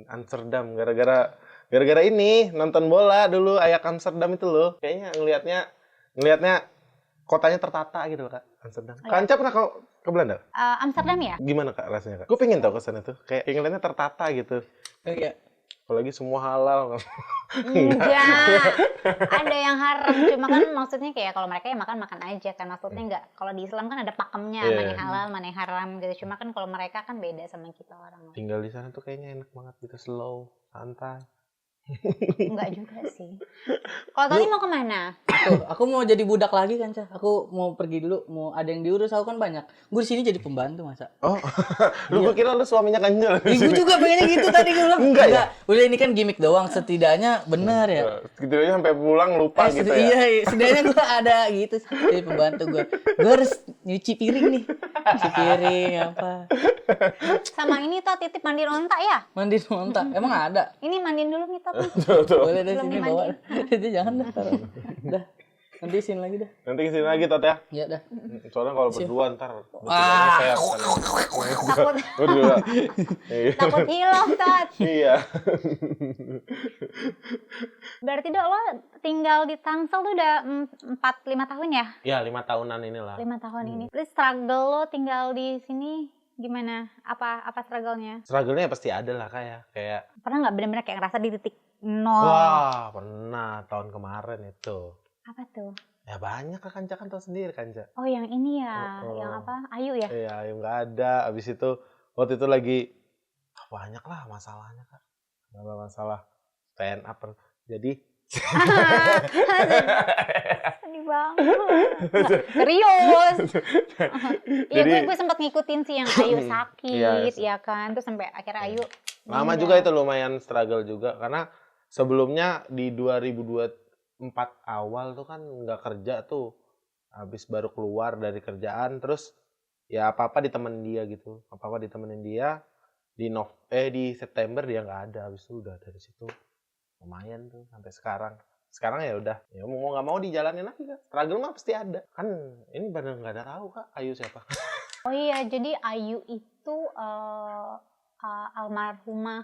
S3: Amsterdam, gara-gara ini nonton bola dulu Ajax Amsterdam itu loh. Kayaknya ngelihatnya kotanya tertata gitu loh Kak, Amsterdam.
S2: Oh, iya.
S3: Kanca pernah ke Belanda?
S2: Amsterdam ya?
S3: Gimana Kak rasanya Kak? Gue pengen tau kesana tuh. Kayak ngelihatnya tertata gitu.
S1: Kayak
S3: Apalagi semua halal.
S2: Enggak. Ada yang haram, cuma kan maksudnya kayak kalau mereka ya makan aja kan. Maksudnya enggak, kalau di Islam kan ada pakemnya,
S3: Iya.
S2: mana yang halal, mana yang haram gitu. Cuma kan kalau mereka kan beda sama kita orang.
S3: Tinggal di sana tuh kayaknya enak banget gitu, slow, santai.
S2: Enggak juga sih. Kalau Tony mau kemana?
S1: aku mau jadi budak lagi kan, Cah. Aku mau pergi dulu, mau ada yang diurus, aku kan banyak. Gue di sini jadi pembantu masa.
S3: Oh, gue kira lu suaminya Kanjel.
S1: Gue juga pengennya gitu tadi gue bilang.
S3: Enggak ya?
S1: Udah ini kan gimmick doang, setidaknya bener ya.
S3: Gitu aja sampai pulang lupa gitu ya.
S1: Iya, setidaknya gue ada gitu jadi pembantu gue. Gue harus nyuci piring nih. Nyuci piring apa.
S2: Sama ini Tot, titip mandiin onta ya?
S1: Mandi montak. Emang ada?
S2: Ini mandiin dulu nih Tot.
S1: Boleh deh
S2: Belum
S1: sini bawa. Itu jangan dah. Taruh. Dah. Nanti sini lagi dah.
S3: Nanti kesini lagi Tot ya.
S1: Ya dah.
S3: Soalnya kalau berdua ntar
S1: Ah.
S3: saya
S2: Takut,
S3: berdua. Iya.
S2: takut hilang Tot.
S3: Iya.
S2: Berarti Dok, lo tinggal di Tangsel tuh udah 4-5 tahun ya?
S3: Ya 5 tahunan inilah.
S2: 5 tahun ini. Terus struggle lo tinggal di sini gimana? Apa struggle-nya?
S3: Struggle-nya pasti ada lah kayak
S2: Pernah nggak benar-benar kayak ngerasa di titik nol?
S3: wah pernah tahun kemarin itu.
S2: Apa tuh?
S3: Ya banyak Kak, Kanca kan tau sendiri Kanca.
S2: Oh yang ini ya,
S3: Oh.
S2: yang apa? Ayu ya?
S3: Iya, yang nggak ada. Abis itu waktu itu lagi banyak lah masalahnya Kak. Masalah stand up. Jadi
S2: Sedih banget. Nggak, serius. Iya,
S3: Jadi-
S2: gue sempat ngikutin sih yang Ayu sakit,
S3: Iya,
S2: ya kan. Terus sampai akhirnya Ayu
S3: lama
S2: meninggal.
S3: juga itu lumayan struggle juga karena sebelumnya di 2024 awal tuh kan nggak kerja tuh. Habis baru keluar dari kerjaan terus ya apa-apa ditemenin dia gitu. Apa-apa ditemenin dia di September dia nggak ada. Habis itu udah dari situ lumayan tuh sampai sekarang. Sekarang ya udah, ya mau nggak mau dijalanin lagi Kak. Struggle mah pasti ada. Kan ini bener nggak ada tahu Kak Ayu siapa.
S2: Oh iya, jadi Ayu itu almarhumah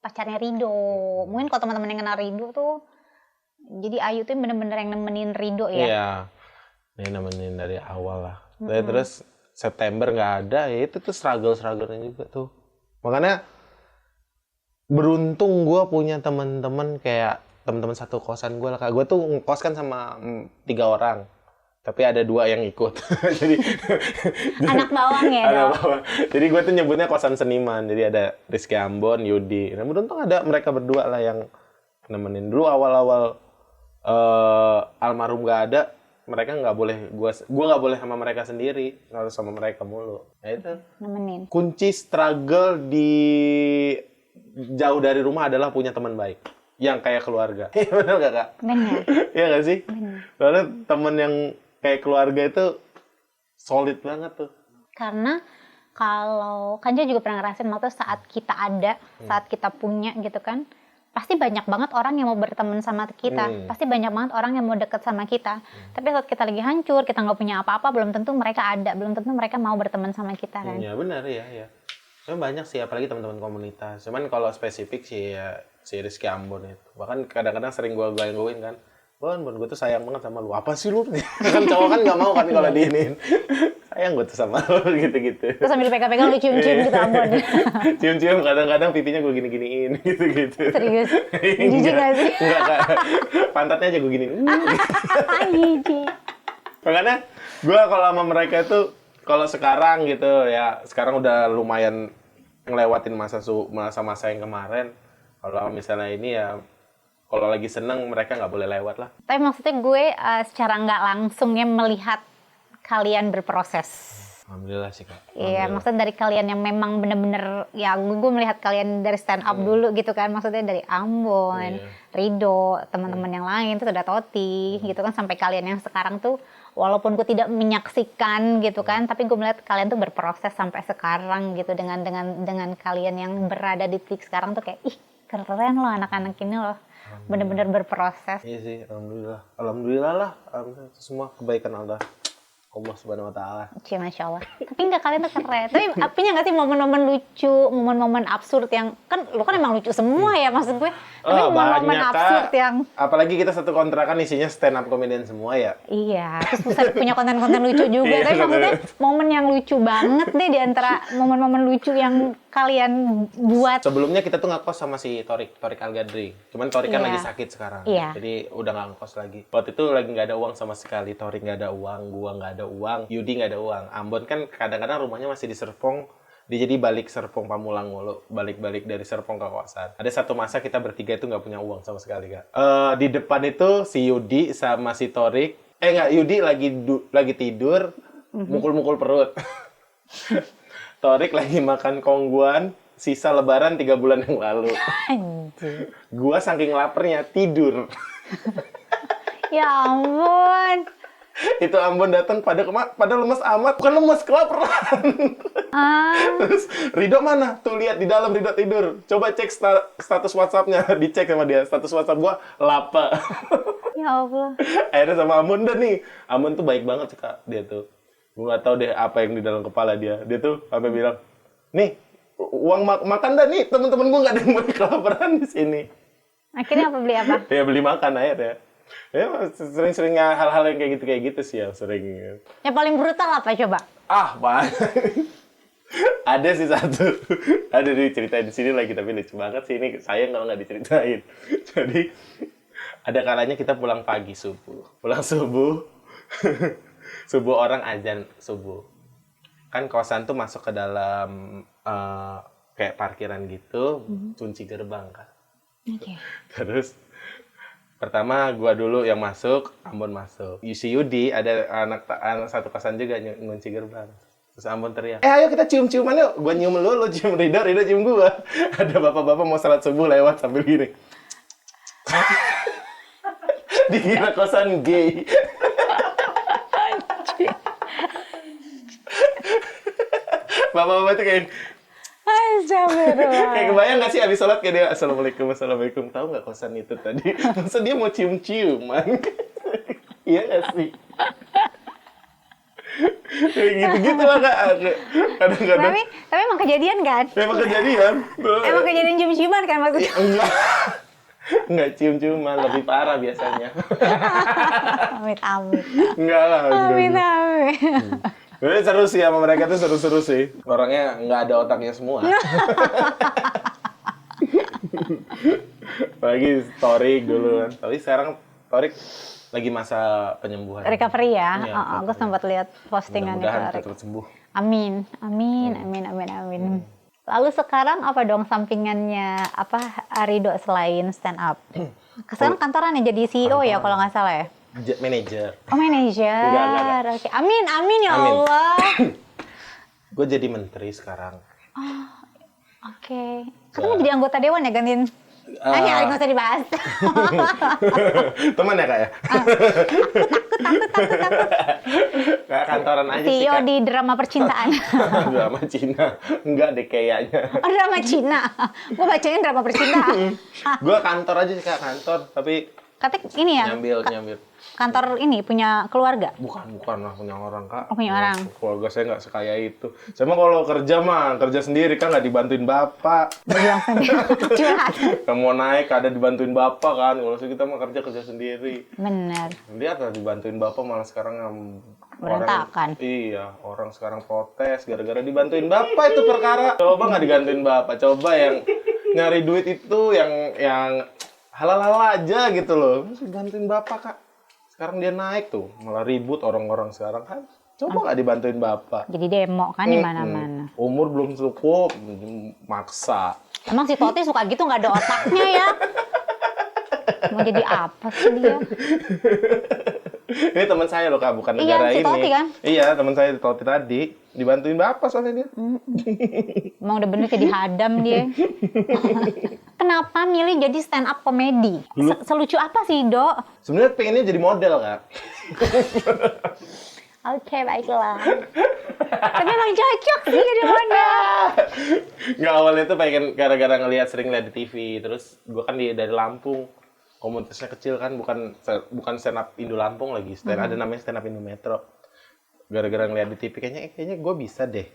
S2: pacarnya Rido. Mungkin kalau teman-teman yang kenal Rido tuh, jadi Ayu tuh bener-bener yang nemenin Rido ya.
S3: Iya. Ini nemenin dari awal lah. Terus September nggak ada, ya itu tuh struggle-struggle-nya juga tuh. Makanya beruntung gue punya teman-teman kayak teman-teman satu kosan gue lah Kak. Gue tuh ngekos kan sama 3 orang. Tapi ada 2 yang ikut. Jadi
S2: Anak bawang ya,
S3: ada
S2: Dok?
S3: apa? Jadi gue tuh nyebutnya kosan seniman. Jadi ada Rizky Ambon, Yudi. Nah, beruntung ada mereka berdua lah yang nemenin dulu awal-awal almarhum gak ada. Mereka nggak boleh, gue nggak boleh sama mereka sendiri, harus sama mereka mulu. Nah itu
S2: Nemenin.
S3: kunci struggle di jauh dari rumah adalah punya teman baik yang kayak keluarga. Iya benar gak Kak?
S2: Bener.
S3: Iya nggak sih?
S2: Bener.
S3: Soalnya temen yang kayak keluarga itu solid banget tuh.
S2: Karena kalau Kanja juga pernah ngerasain waktu saat kita ada, saat kita punya gitu kan, pasti banyak banget orang yang mau berteman sama kita, pasti banyak banget orang yang mau deket sama kita. Tapi saat kita lagi hancur, kita nggak punya apa-apa, belum tentu mereka ada, belum tentu mereka mau berteman sama kita kan.
S3: Iya benar ya. Memang banyak sih, apalagi teman-teman komunitas. Cuman kalau spesifik sih ya si Rizky Ambon itu. Bahkan kadang-kadang sering gue gangguin kan. Bon, gue tuh sayang banget sama lu. Apa sih lu? Kan cowok kan nggak mau kan kalau diinin. Sayang gue tuh sama lu gitu-gitu.
S2: Terus sambil pegang-pegang lu cium-cium gitu Ambon.
S3: Cium-cium kadang-kadang pipinya gue gini-giniin gitu-gitu.
S2: Serius? Jijik gak sih?
S3: Enggak, Kak. Pantatnya aja gue gini.
S2: Jijik.
S3: Makanya gue kalau sama mereka itu kalau sekarang gitu ya, sekarang udah lumayan ngelewatin masa-masa yang kemarin. Kalau misalnya ini ya, kalau lagi seneng mereka nggak boleh lewat lah.
S2: Tapi maksudnya gue secara nggak langsungnya melihat kalian berproses.
S3: Alhamdulillah sih Kak.
S2: Iya, maksudnya dari kalian yang memang bener-bener, ya gue melihat kalian dari stand up dulu gitu kan, maksudnya dari Ambon, Rido, teman-teman yang lain, terus ada Toti gitu kan, sampai kalian yang sekarang tuh, walaupun gue tidak menyaksikan gitu kan, tapi gue melihat kalian tuh berproses sampai sekarang gitu, dengan kalian yang berada di titik sekarang tuh kayak, ih keren loh anak-anak ini loh, bener-bener berproses.
S3: Iya sih, alhamdulillah lah, alhamdulillah. Semua kebaikan Allah Subhanahu Wa Taala.
S2: Cie, Masya Allah. Tapi enggak, kalian tuh keren. Tapi punya nggak sih momen-momen lucu, momen-momen absurd yang, kan lu kan emang lucu semua ya maksud gue. Tapi momen-momen
S3: banyak,
S2: absurd
S3: Kak.
S2: yang,
S3: Apalagi kita satu kontrakan isinya stand up comedian semua ya.
S2: iya, terus bisa punya konten-konten lucu juga.
S3: Iya,
S2: Tapi maksudnya momen yang lucu banget deh di antara momen-momen lucu yang kalian buat.
S3: Sebelumnya kita tuh ngekos sama si Torik Al-Gadri. Cuman Torik kan
S2: Iya.
S3: lagi sakit sekarang.
S2: Iya.
S3: Jadi udah nggak ngekos lagi. Waktu itu lagi nggak ada uang sama sekali. Torik nggak ada uang, gua nggak ada uang, Yudi nggak ada uang. Ambon kan kadang-kadang rumahnya masih di Serpong. Dia jadi balik Serpong Pamulang mulu. Balik-balik dari Serpong ke kosan. Ada satu masa kita bertiga itu nggak punya uang sama sekali, Kak. Di depan itu si Yudi sama si Torik. Yudi lagi tidur, mukul-mukul perut. Torik lagi makan kongguan, sisa lebaran 3 bulan yang lalu.
S2: Anjir.
S3: Gua saking laparnya tidur.
S2: Ya ampun.
S3: Itu Ambon datang pada lemes amat, bukan lemes, kelaparan. Terus Rido mana? Tuh lihat di dalam Rido tidur. Coba cek status WhatsApp-nya, dicek sama dia. Status WhatsApp gua lapa.
S2: Ya Allah.
S3: Akhirnya sama Ambon dah nih. Ambon tuh baik banget sih, Kak, dia tuh. Gue nggak tahu deh apa yang di dalam kepala dia. Dia tuh sampai bilang, nih uang makan dah nih, temen-temen gue nggak ada yang mau kelaparan di sini.
S2: Akhirnya apa, beli apa?
S3: Ya beli makan akhirnya. Ya sering-sering hal-hal yang kayak gitu sih yang sering.
S2: Yang paling brutal apa coba?
S3: Banyak. Ada sih satu. Ada diceritain di sini lagi, tapi lucu banget sih ini. Sayang kalau nggak diceritain. Jadi ada kalanya kita pulang pagi subuh. Pulang subuh. Subuh orang azan subuh. Kan kosan tuh masuk ke dalam kayak parkiran gitu, kunci gerbang kan.
S2: Oke.
S3: Terus pertama gua dulu yang masuk, Ambon masuk. Si Yudi ada anak satu kosan juga ngunci gerbang. Terus Ambon teriak, ayo kita cium-ciuman yuk. Gua nyium lu cium Rido cium gua. Ada bapak-bapak mau salat subuh lewat sambil gini. Dikira kosan gay. Bapak-bapak itu kayak
S2: Astagfirullah.
S3: kayak kebayang nggak sih abis sholat kayak dia assalamualaikum tahu nggak kosan itu tadi masa dia mau cium-ciuman. Iya nggak sih, kayak gitu lah Kak. Kadang-kadang
S2: Tapi emang kejadian kan?
S3: memang kejadian.
S2: Emang kejadian cium-ciuman kan maksudnya?
S3: Enggak cium-ciuman, lebih parah biasanya.
S2: Amit-amit.
S3: Enggak lah.
S2: Amit-amit.
S3: Sebenarnya seru sih sama mereka tuh, seru-seru sih. Orangnya nggak ada otaknya semua. Apalagi Torik dulu kan. Tapi sekarang Torik lagi masa penyembuhan.
S2: Recovery ya?
S3: Iya,
S2: Gue sempat lihat postingannya.
S3: mudah-mudahan
S2: Torik.
S3: cepat sembuh.
S2: Amin. Lalu sekarang apa dong sampingannya Rido selain stand up? Sekarang kantoran ya, jadi CEO ya kalau nggak salah ya?
S3: Manajer.
S2: Oh, manajer.
S3: Enggak.
S2: Oke. Amin ya
S3: Amin.
S2: Allah.
S3: Gue jadi menteri sekarang.
S2: Oke. Kamu mau jadi anggota dewan ya, gantiin? Nggak usah dibahas.
S3: Teman ya Kak ya?
S2: Takut.
S3: Kayak kantoran aja sih
S2: CEO
S3: Kak.
S2: di drama percintaan.
S3: Drama Cina. Enggak deh kayaknya.
S2: Oh, drama Cina. Gue bacain drama percintaan.
S3: Gue kantor aja sih Kak, kantor. Tapi
S2: Katanya ini ya,
S3: nyambil.
S2: kantor ini punya keluarga.
S3: Bukan lah, punya orang Kak.
S2: Oh, punya orang.
S3: Keluarga saya nggak sekaya itu. Saya mah kalau kerja sendiri kan nggak dibantuin bapak.
S2: Bilang sendiri. Curhat.
S3: Kamu mau naik ada dibantuin bapak kan. Kalau kita mah kerja sendiri.
S2: Bener.
S3: Dia ada dibantuin bapak malah sekarang
S2: Berantakan.
S3: Orang sekarang protes gara-gara dibantuin bapak itu perkara. Coba nggak digantuin bapak. Coba yang nyari duit itu yang halal-halal aja gitu loh. Gantuin bapak Kak. Sekarang dia naik tuh, malah ribut orang-orang sekarang kan. Coba nggak dibantuin bapak.
S2: Jadi demo kan di mana-mana.
S3: Umur belum cukup, maksa.
S2: Emang si Toti suka gitu, nggak ada otaknya ya? Mau jadi apa sih dia?
S3: Ini teman saya loh Kak, bukan
S2: Iya,
S3: negara
S2: si
S3: ini.
S2: Toti kan?
S3: Iya, teman saya di Toti tadi. Dibantuin Bapak soalnya dia.
S2: Emang udah bener kayak dihadam dia. Kenapa milih jadi stand up comedy? Selucu apa sih, Dok?
S3: Sebenarnya pengennya jadi model Kak.
S2: Oke, baiklah. Tapi emang cocok sih jadi model.
S3: Nggak, awalnya tuh pengen gara-gara sering lihat di TV. Terus gue kan dari Lampung. Komunitasnya kecil kan, bukan stand up Indo Lampung lagi. Ada namanya stand up Indo Metro. Gara-gara ngeliat di TV kayaknya gue bisa deh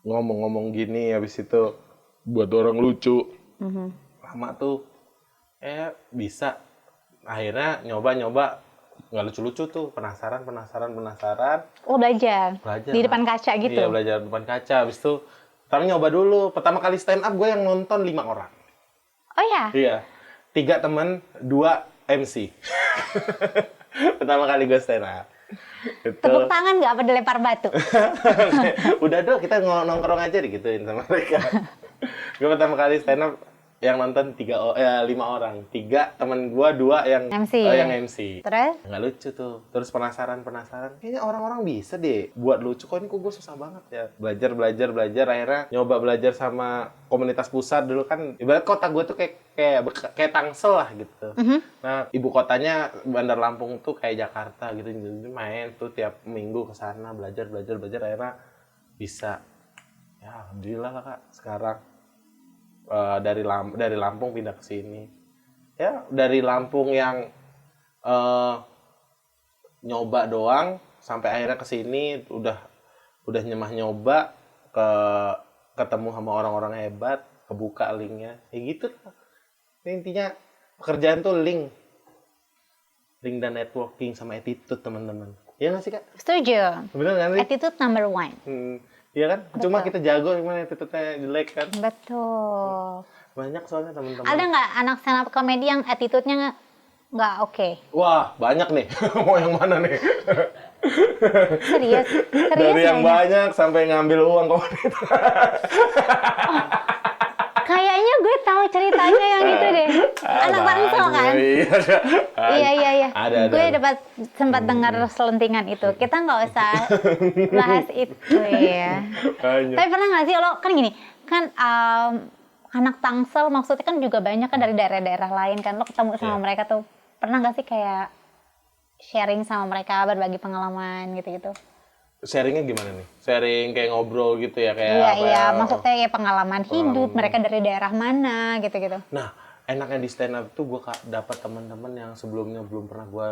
S3: ngomong-ngomong gini, habis itu buat orang lucu. Lama tuh bisa. Akhirnya nyoba nggak lucu-lucu tuh, penasaran.
S2: Oh, belajar
S3: Belajar
S2: di
S3: lah.
S2: depan kaca gitu.
S3: Iya, belajar depan kaca. Habis itu tapi nyoba dulu. Pertama kali stand up gue yang nonton 5 orang.
S2: Oh ya?
S3: Iya. 3 teman, 2 MC. Pertama kali gue stand up. Itu.
S2: Tepuk tangan nggak apa dilempar batu?
S3: Udah dong, kita nongkrong aja digituin sama mereka. Gue pertama kali stand up yang nonton 5 orang. 3 teman gue, 2 yang
S2: MC.
S3: yang MC.
S2: Terus?
S3: Nggak lucu tuh. Terus penasaran. Kayaknya orang-orang bisa deh buat lucu. Kok gue susah banget ya. Belajar. Akhirnya nyoba belajar sama komunitas pusat dulu kan. Ibarat kota gue tuh kayak Tangsel lah gitu. Nah, ibu kotanya Bandar Lampung tuh kayak Jakarta gitu. Jadi main tuh tiap minggu ke sana belajar. Akhirnya bisa. Ya, alhamdulillah lah Kak. Sekarang dari Lampung pindah ke sini. Ya, dari Lampung yang nyoba doang sampai akhirnya ke sini udah nyemah nyoba, ketemu sama orang-orang hebat, kebuka linknya. Ya gitu lah. Intinya pekerjaan tuh link dan networking sama attitude teman-teman. Iya nggak sih Kak?
S2: Setuju.
S3: Bener nggak sih?
S2: Attitude number 1.
S3: Iya kan? Cuma kita jago gimana attitude-nya jelek kan?
S2: Betul.
S3: Banyak soalnya teman-teman.
S2: Ada nggak anak stand up comedy yang attitude-nya nggak oke?
S3: Wah, banyak nih. Mau yang mana nih?
S2: Serius
S3: Dari yang
S2: banyak.
S3: banyak sampai ngambil uang komunitas.
S2: Kayaknya gue tahu ceritanya yang itu deh. Anak Tangsel kan? Iya.
S3: Ada.
S2: Gue sempat dengar selentingan itu. Kita nggak usah bahas itu ya. Tapi pernah nggak sih lo kan gini kan anak Tangsel maksudnya kan juga banyak kan dari daerah-daerah lain kan, lo ketemu sama mereka tuh pernah nggak sih kayak sharing sama mereka, berbagi pengalaman gitu-gitu?
S3: Sharingnya gimana nih? Sharing kayak ngobrol gitu ya kayak
S2: Iya
S3: apa
S2: iya,
S3: ya?
S2: maksudnya ya pengalaman hidup mereka dari daerah mana gitu-gitu.
S3: Nah, enaknya di stand up tuh gue dapat teman-teman yang sebelumnya belum pernah gue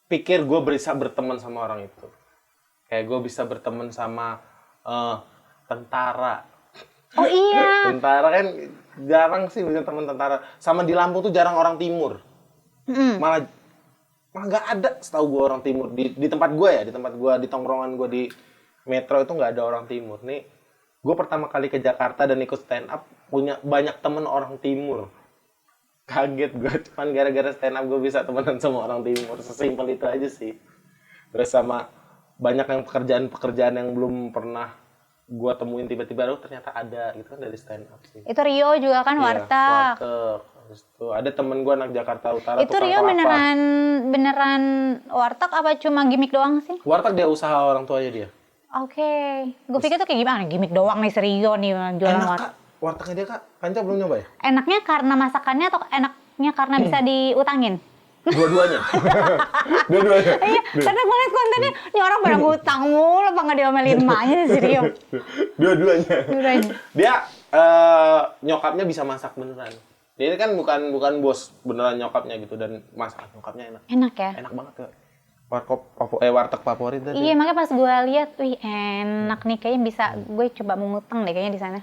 S3: pikir gue bisa berteman sama orang itu. Kayak gue bisa berteman sama tentara.
S2: Oh iya.
S3: Tentara kan jarang sih punya teman tentara. Sama di Lampung tuh jarang orang timur. Malah nggak ada setahu gue orang timur di tempat gue ya, di tongkrongan gue di Metro itu nggak ada orang timur. Nih gue pertama kali ke Jakarta dan ikut stand up punya banyak temen orang timur. Kaget gue, cuman gara-gara stand up gue bisa temenan sama orang timur. Sesimpel itu aja sih. Terus sama banyak yang pekerjaan yang belum pernah gue temuin tiba-tiba ternyata ada gitu kan dari stand up sih.
S2: Itu Rio juga kan,
S3: Iya,
S2: warteg.
S3: Itu ada temen gue anak Jakarta Utara.
S2: Itu Rio beneran warteg apa cuma gimmick doang sih?
S3: Warteg dia usaha orang tuanya dia.
S2: Oke. Gue pikir tuh kayak gimana, gimmick doang nih si Rio nih jualan
S3: Enak
S2: warteg.
S3: Kak, wartegnya dia Kak. Kanca belum nyoba ya?
S2: Enaknya karena masakannya atau enaknya karena bisa diutangin?
S3: Dua-duanya.
S2: Iya, karena gue liat kontennya, ini orang pada ngutang mulu, apa nggak diomelin emaknya si Rio?
S3: Dua-duanya.
S2: Dua-duanya.
S3: Dia nyokapnya bisa masak beneran. Dia kan bukan bos beneran nyokapnya gitu dan masak nyokapnya enak.
S2: Enak ya?
S3: Enak banget Kak. Warteg favorit tadi.
S2: Iya, makanya pas gue lihat, wih enak nih, kayaknya bisa gue coba mengutang deh kayaknya di sana.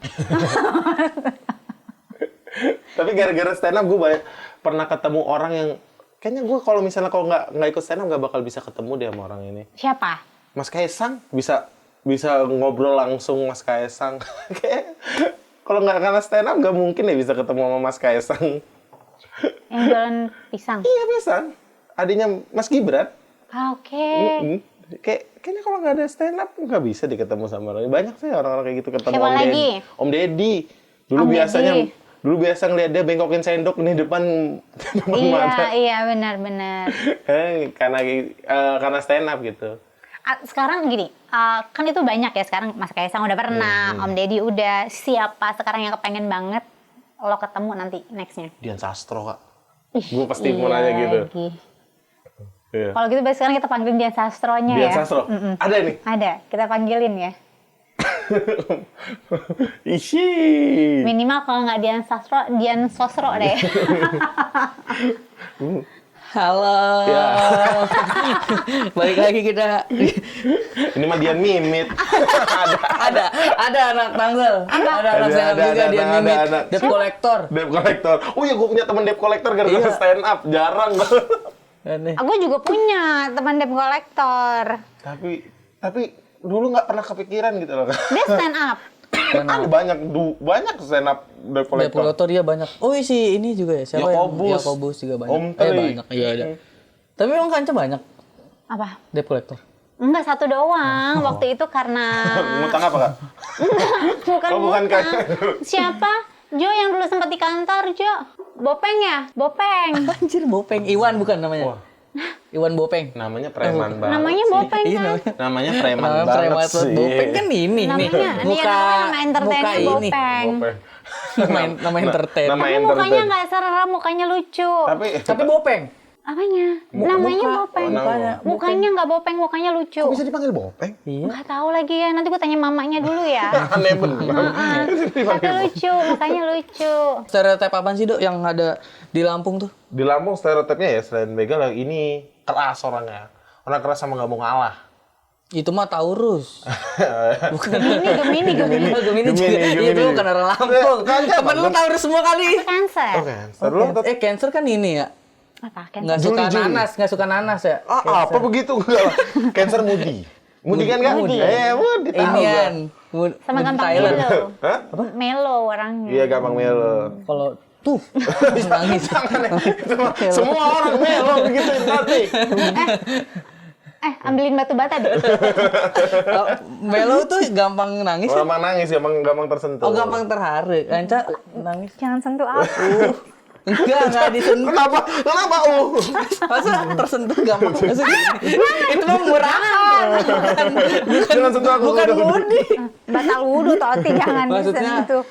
S3: Tapi gara-gara stand up gue pernah ketemu orang yang kayaknya gue kalau nggak ikut stand up nggak bakal bisa ketemu deh sama orang ini.
S2: Siapa?
S3: Mas Kaisang bisa ngobrol langsung Mas Kaisang. Kayak kalau nggak karena stand up nggak mungkin ya bisa ketemu sama Mas Kaisang.
S2: Yang jualan pisang?
S3: Iya pisang. Adiknya Mas Gibran.
S2: Ah, oke.
S3: Kayaknya kalau nggak ada stand up nggak bisa deh ketemu sama orang. Banyak sih orang-orang kayak gitu ketemu
S2: Siapa lagi?
S3: Om Deddy. Dulu
S2: Om
S3: biasanya
S2: Deddy.
S3: Dulu biasa ngeliat dia bengkokin sendok nih depan mata.
S2: Iya, benar-benar.
S3: Karena stand up gitu.
S2: Sekarang gini, kan itu banyak ya sekarang. Mas Kaisang udah pernah, Om Deddy udah. Siapa sekarang yang kepengen banget lo ketemu nanti nextnya?
S3: Dian Sastro, Kak. Gue pasti mau nanya gitu.
S2: Lagi.
S3: Iya.
S2: Kalau gitu sekarang kita panggilin Dian Sastronya
S3: Dian
S2: ya.
S3: Sastro? Ada nih?
S2: Ada, kita panggilin ya.
S3: Ishi.
S2: Minimal kalau nggak Dian Sastro, Dian Sosro deh.
S1: Halo.
S3: Ya.
S1: Balik lagi kita.
S3: Ini mah Dian Mimit.
S1: ada anak Tangsel. Ada anak
S3: Ada,
S1: stand up juga
S3: ada,
S1: Dian
S3: ada,
S1: Mimit.
S3: ada.
S1: Debt collector.
S3: Debt collector. Oh iya, gue punya temen debt collector gara-gara
S1: Iya.
S3: stand up. Jarang banget.
S1: Aneh.
S2: Aku juga punya teman debt collector.
S3: Tapi dulu nggak pernah kepikiran gitu loh.
S2: Dia stand up.
S3: Ada banyak stand up debt
S1: Debt
S3: collector.
S1: collector dia banyak. Oh si ini juga ya. Siapa
S3: Yakobus.
S1: yang Yakobus juga banyak.
S3: Om Tri.
S1: Banyak. Iya ada. Tapi emang Kanca banyak
S2: Apa?
S1: debt collector.
S2: Enggak, satu doang. Waktu itu karena...
S3: Ngutang apa, Kak?
S2: bukan
S3: Oh, bukan
S2: ngutang.
S3: kayak-
S2: Siapa? Jo yang dulu sempat di kantor, Jo. Bopeng ya? Bopeng.
S1: Anjir Bopeng. Iwan bukan namanya.
S3: Wah.
S1: Iwan Bopeng.
S3: Namanya preman banget.
S2: Namanya
S3: sih.
S2: Bopeng
S1: Iya
S2: kan?
S1: namanya.
S3: Namanya preman
S1: Namanya
S3: banget
S1: preman
S3: sih.
S1: Bopeng kan ini
S2: Namanya,
S1: nih.
S2: nama entertainnya
S1: ini.
S2: Bopeng.
S3: Bopeng.
S1: Nama entertain.
S3: Nama
S2: Tapi
S3: entertain.
S2: mukanya nggak serem, mukanya lucu.
S1: Tapi Bopeng.
S2: Apanya? Namanya Bopeng.
S3: namanya.
S2: Mukanya nggak Bopeng, mukanya lucu.
S3: Kok bisa dipanggil Bopeng?
S1: Iya.
S2: Nggak tahu lagi ya, nanti gue tanya mamanya dulu ya.
S3: Aneh bener.
S2: Tapi lucu, mukanya lucu.
S1: Stereotip apaan sih, Dok, yang ada di Lampung tuh?
S3: Di Lampung stereotipnya ya selain begal ini keras orangnya. Orang keras sama nggak mau ngalah.
S1: Itu mah Taurus.
S2: Gemini.
S1: Gemini juga.
S3: Gemini
S1: Iya, itu
S3: juga.
S1: bukan orang Lampung.
S3: Kanca,
S1: Temen lu
S3: Bang.
S1: Taurus semua kali.
S2: Cancer.
S3: Oke. Terus
S1: Cancer kan ini ya.
S2: Apa? Cancer.
S1: Nggak suka
S3: Juli.
S1: nanas, nggak suka nanas ya.
S3: apa begitu? Enggak lah. Cancer Moody. Moody kan nggak?
S1: Moody.
S3: Moody tahu
S1: Inian.
S3: gua.
S2: Sama gampang
S1: Thailand.
S2: melo.
S3: Hah?
S2: Melo orangnya.
S3: Iya gampang melo.
S1: Kalau tuh habis nangis.
S3: Semua orang melo begitu nanti.
S2: Ambilin batu bata deh.
S1: Melo tuh gampang nangis.
S3: Gampang nangis, gampang tersentuh.
S1: Oh, gampang terharu. Kanca nangis.
S2: Jangan sentuh aku.
S1: Enggak disentuh.
S3: Kenapa?
S1: Masa tersentuh gampang? Masa gini? Itu mah murahan.
S3: Jangan sentuh aku.
S1: Bukan mudi.
S2: Batal wudhu, Toti, jangan
S1: Maksudnya
S2: disentuh.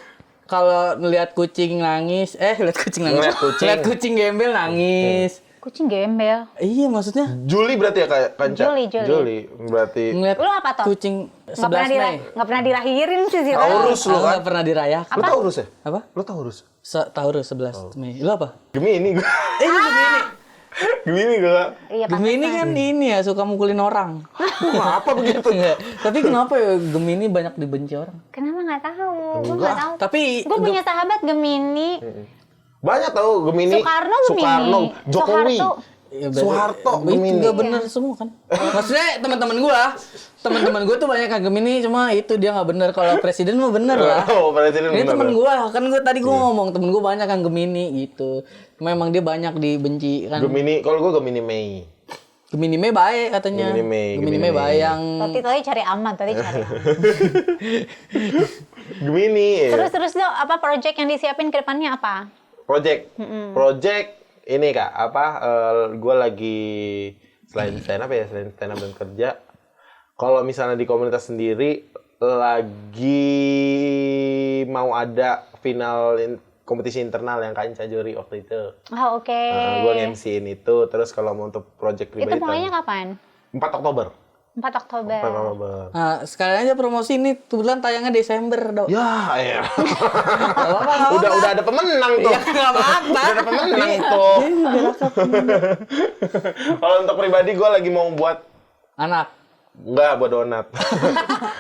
S1: kalau ngeliat kucing nangis, lihat kucing nangis.
S3: Ngeliat kucing.
S1: Ngeliat kucing gembel nangis.
S2: Kucing gembel.
S1: Iya, maksudnya
S3: Juli berarti ya kayak Kanca?
S2: Juli.
S3: Berarti
S1: ngeliat
S2: Lu apa, Tot?
S1: kucing
S2: Nggak pernah,
S1: 11 Mei.
S2: nggak pernah dilahirin sih si
S3: Taurus lu kan?
S1: Nggak pernah dirayakan.
S3: Lu Taurus ya?
S1: Apa?
S3: Lu Taurus?
S1: Taurus 11 Mei. Lu apa?
S3: Gemini gue.
S1: Gemini.
S3: Gemini gue.
S2: Iya,
S1: Gemini kan ini ya suka mukulin orang.
S3: Apa begitu?
S1: Enggak. Tapi kenapa ya Gemini banyak dibenci orang?
S2: Kenapa nggak tahu? Gue nggak tahu.
S1: Tapi
S2: Gue punya sahabat Gemini.
S3: Banyak tau Gemini.
S2: Soekarno Gemini.
S3: Jokowi.
S2: Soeharto.
S1: ya,
S3: Soeharto
S1: itu
S3: Gemini.
S1: nggak bener semua kan. Maksudnya teman-teman gua tuh banyak yang Gemini, cuma itu dia nggak bener. Kalau presiden mah bener lah.
S3: Oh, presiden
S1: Ini
S3: bener.
S1: temen gua kan tadi gua ngomong temen gua banyak yang Gemini gitu. Memang dia banyak dibenci kan.
S3: Gemini, kalau gue Gemini Mei.
S1: Gemini Mei baik katanya.
S3: Gemini Mei.
S1: baik yang
S2: Tadi cari aman, tadi cari aman.
S3: Gemini.
S2: Terus Dok, apa project yang disiapin ke depannya apa?
S3: Project ini Kak, gue lagi selain stand up dan kerja. Kalau misalnya di komunitas sendiri lagi mau ada final kompetisi internal yang Kanca juri waktu itu.
S2: Oh, oke.
S3: Gue nge-MC-in itu. Terus kalau mau untuk project pribadi
S2: Itu mulainya kapan?
S3: 4 Oktober.
S2: 4 Oktober.
S3: 4 Oktober.
S1: Nah, sekalian aja promosi ini kebetulan tayangnya Desember, Dok.
S3: Ya, ya.
S1: Nggak
S3: udah
S1: apa-apa.
S3: ada pemenang tuh.
S1: Ya, nggak apa-apa.
S3: Udah ada pemenang tuh. Kalau untuk pribadi gue lagi mau buat
S1: Anak.
S3: enggak buat donat.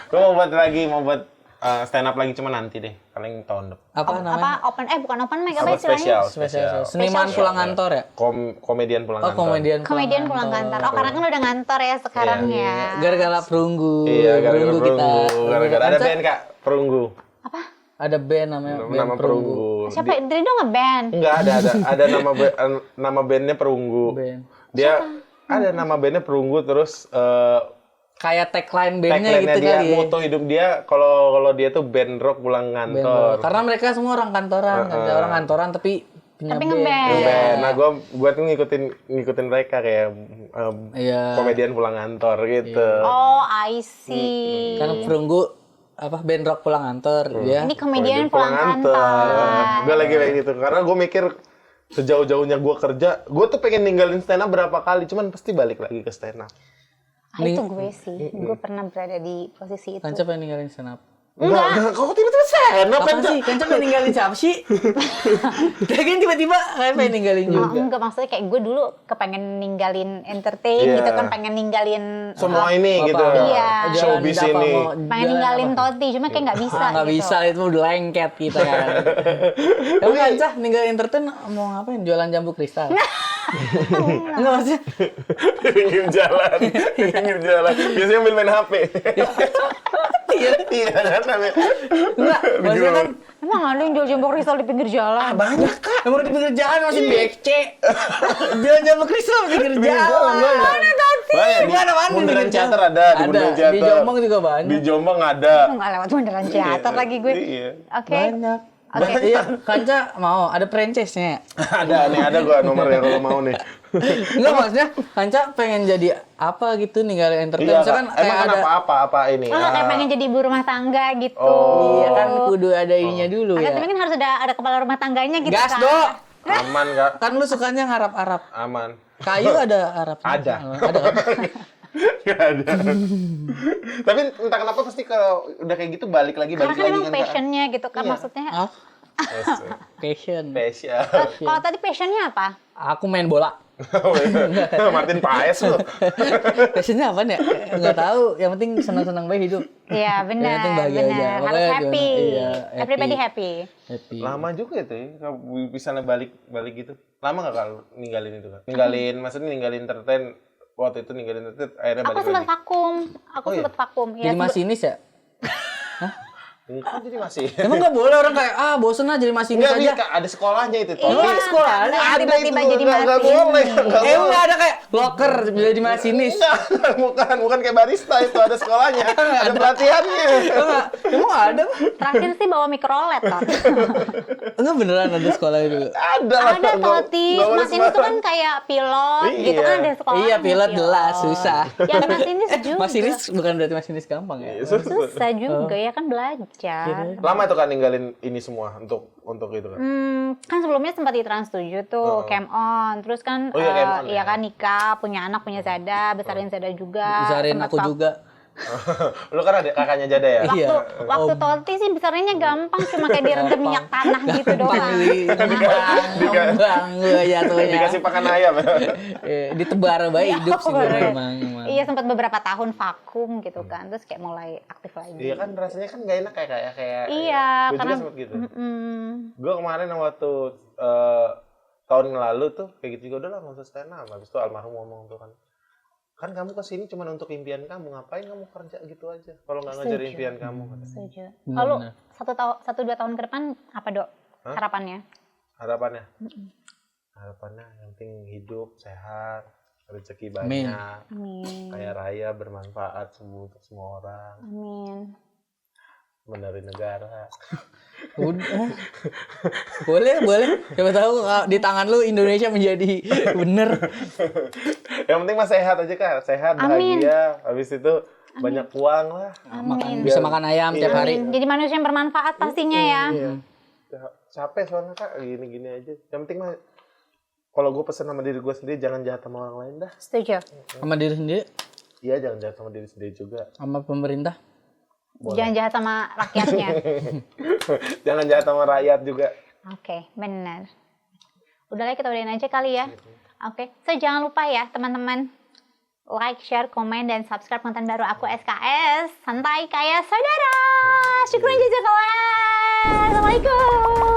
S3: Gue mau buat stand up lagi, cuma nanti deh, paling tahun depan.
S1: Apa namanya?
S2: Bukan open mic, apa
S3: Spesial.
S2: istilahnya?
S1: Spesial. Seniman pulang kantor ya?
S3: Komedian pulang
S1: Oh,
S3: kantor.
S2: Komedian pulang kantor. Oh, karena kan udah ngantor ya sekarang ya.
S1: Gara-gara perunggu.
S3: Iya, gara-gara
S1: Perunggu kita.
S3: perunggu. Gara-gara ada
S1: Kanca
S3: band Kak, Perunggu.
S2: Apa?
S1: Ada band namanya
S3: Nama Perunggu.
S2: Siapa? Drido nge-band?
S3: Enggak ada nama bandnya Perunggu.
S1: Band.
S3: Dia ada nama bandnya Perunggu, terus
S1: kayak tagline bandnya
S3: Tagline-nya
S1: gitu
S3: dia,
S1: kali ya.
S3: moto hidup dia kalau dia tuh band rock pulang
S1: Band
S3: ngantor.
S1: rock. Karena mereka semua orang kantoran, ada orang kantoran tapi punya
S2: Tapi
S1: band.
S2: ngeband.
S1: Iya.
S3: Band. Nah, gua tuh ngikutin mereka kayak
S1: Iya.
S3: komedian pulang ngantor gitu.
S2: Oh, I see.
S1: Karena perunggu band rock pulang kantor ya.
S2: Ini komedian pulang kantor.
S3: Gue lagi kayak gitu karena gue mikir sejauh-jauhnya gue kerja, gue tuh pengen ninggalin stand up berapa kali, cuman pasti balik lagi ke stand up.
S2: Itu gue sih. Gue pernah berada di posisi itu.
S1: Kanca pengen ninggalin stand up.
S3: Enggak, kok tiba-tiba stand up
S1: Apa sih? Kanca pengen ninggalin siapa sih? Kayaknya tiba-tiba kayak pengen ninggalin juga.
S2: Enggak, maksudnya kayak gue dulu kepengen ninggalin entertain
S3: Iya.
S2: gitu kan, pengen ninggalin
S3: semua ini gitu.
S2: Iya.
S3: Showbiz ini.
S2: pengen ninggalin Toti, cuma kayak nggak bisa
S1: Nggak
S2: gitu.
S1: bisa, itu udah lengket kita kan. Emang Kanca ninggalin entertain mau ngapain? Jualan jambu kristal? Enggak maksudnya.
S3: Di pinggir jalan. Biasanya ambil main HP.
S1: Iya.
S3: Iya kan namanya.
S1: Enggak, maksudnya kan
S2: Emang ada yang jual jambu kristal di pinggir jalan?
S1: banyak kan. Emang di pinggir jalan masih BC. Jualan jambu kristal di pinggir jalan.
S3: Banyak
S1: Di mana-mana di
S3: Bundaran
S1: pinggir
S3: Ciater
S1: jalan.
S3: ada, di
S1: Ada.
S3: Bundaran Ciater.
S1: Di Jombang juga banyak.
S3: Di Jombang ada.
S2: Aku nggak lewat bundaran Ciater lagi gue.
S3: Iya.
S2: Oke.
S1: Banyak.
S2: Oke.
S1: Iya, Kanca mau ada franchise-nya.
S3: Ada gua nomornya kalau mau nih.
S1: Enggak maksudnya Kanca pengen jadi apa gitu ninggalin entertain.
S3: Iya,
S1: Misalkan
S3: Kak.
S1: kayak
S3: Emang
S1: ada
S3: apa ini?
S2: Oh, kayak pengen jadi ibu rumah tangga gitu.
S3: Oh.
S1: iya kan kudu ada ininya dulu
S2: Ada
S1: ya.
S2: tapi kan harus ada kepala rumah tangganya gitu
S1: Gas,
S2: kan.
S1: Dok.
S3: Aman, Kak.
S1: Kan lu sukanya ngarap-arap.
S3: Aman.
S1: Kayu ada Arabnya.
S3: Ada.
S1: Ada kan?
S3: Gak ada. Tapi entah kenapa pasti kalau udah kayak gitu balik lagi
S2: Karena kan emang
S3: Kak.
S2: passionnya gitu kan,
S3: Iya.
S2: maksudnya.
S1: Ah,
S3: Yes.
S1: passion.
S3: Spesial.
S2: Kalau tadi passionnya apa?
S1: Aku main bola.
S3: Martin Paes lu.
S1: Passionnya apa ya? Enggak tahu. Yang penting senang-senang baik hidup.
S2: Iya,
S1: Yang
S2: benar.
S1: penting bahagia aja.
S2: Benar. Harus
S1: Pokoknya
S2: happy.
S1: gimana? Iya, happy.
S2: Everybody happy.
S1: Happy.
S3: Lama juga itu ya, kalau bisa balik gitu. Lama nggak kalau ninggalin itu kan? Maksudnya ninggalin entertain. Waktu itu ninggalin entertain, akhirnya
S2: Aku
S3: balik
S2: sempat
S3: lagi.
S2: vakum. Aku
S3: Oh, iya?
S2: sempat vakum.
S1: Jadi masinis ya?
S3: Ini kan jadi masih.
S1: Emang nggak boleh orang kayak bosen aja jadi masinis
S3: Nggak
S1: aja.
S3: bisa, ada sekolahnya itu.
S2: Iya,
S1: Oh, ada sekolahnya.
S2: ada tiba-tiba jadi
S3: nggak
S2: masinis.
S3: boleh. Nggak
S1: Emang
S3: boleh.
S1: nggak ada kayak locker jadi masinis.
S3: Bukan kayak barista itu ada sekolahnya, ada pelatihannya.
S1: Emang ada?
S2: Terakhir sih bawa mikrolet kan.
S1: Enggak beneran ada sekolah itu.
S3: Ada lah.
S2: Ada Toti. Masinis itu kan kayak pilot
S3: Iya.
S2: gitu kan, ada sekolah.
S1: Iya, pilot jelas susah.
S2: Yang masinis juga.
S1: Masinis bukan berarti masinis gampang ya.
S2: Susah juga ya kan belajar.
S3: Lama itu kan ninggalin ini semua untuk itu kan.
S2: Kan sebelumnya sempat di Trans 7 tuh, Camp On. Terus kan,
S3: Oh iya, Camp On,
S2: iya
S3: ya.
S2: kan nikah, punya anak, punya Zada, besarin Zada juga.
S1: Besarin
S2: Sempet
S1: aku
S2: vak-
S1: juga.
S3: Lu kan ada kakaknya Jada ya?
S1: Iya.
S2: Waktu Toti sih besarinnya gampang, cuma kayak direndam minyak tanah gitu doang.
S1: Ngembang gue jatuhnya.
S3: Dikasih pakan ayam.
S1: Ditebar baik hidup sih gue emang.
S2: Iya, sempat beberapa tahun vakum gitu kan, terus kayak mulai aktif lagi.
S3: Iya kan rasanya kan gak enak kayak.
S2: Iya,
S3: Gue juga
S2: karena
S3: sempet gitu. Gue kemarin waktu tahun lalu tuh kayak gitu juga udah lah nggak usah stand up. Habis itu almarhum ngomong tuh kan kamu kesini cuma untuk impian kamu, ngapain kamu kerja gitu aja kalau nggak ngejar
S2: Setuju.
S3: impian kamu.
S2: Setuju.
S1: Benar,
S2: Lalu
S1: benar.
S2: 1-2 tahun ke depan apa, Dok? Harapannya?
S3: Harapannya yang penting hidup sehat, rezeki
S1: Amin.
S3: banyak,
S2: Amin.
S3: kaya raya, bermanfaat untuk semua orang,
S2: Amin.
S3: benerin negara.
S1: Udah. Boleh. Siapa tahu di tangan lu Indonesia menjadi bener.
S3: Yang penting mah sehat aja Kak, sehat,
S2: Amin.
S3: bahagia, habis itu banyak uang lah.
S1: Bisa makan ayam tiap hari.
S2: Amin. Jadi manusia yang bermanfaat pastinya ya.
S3: Iya. Capek soalnya Kak, gini-gini aja. Yang penting mah kalau gue pesen sama diri gue sendiri, jangan jahat sama orang lain dah.
S2: Setuju.
S1: Sama diri sendiri,
S3: Iya, jangan jahat sama diri sendiri juga.
S1: sama pemerintah.
S2: Jangan jahat sama rakyatnya.
S3: Jangan jahat sama rakyat juga.
S2: Oke, benar. Udahlah kita udahin aja kali ya. Oke, so jangan lupa ya teman-teman, like, share, komen, dan subscribe konten baru aku SKS Santai Kaya Saudara. Syukran jazakallah. Assalamualaikum.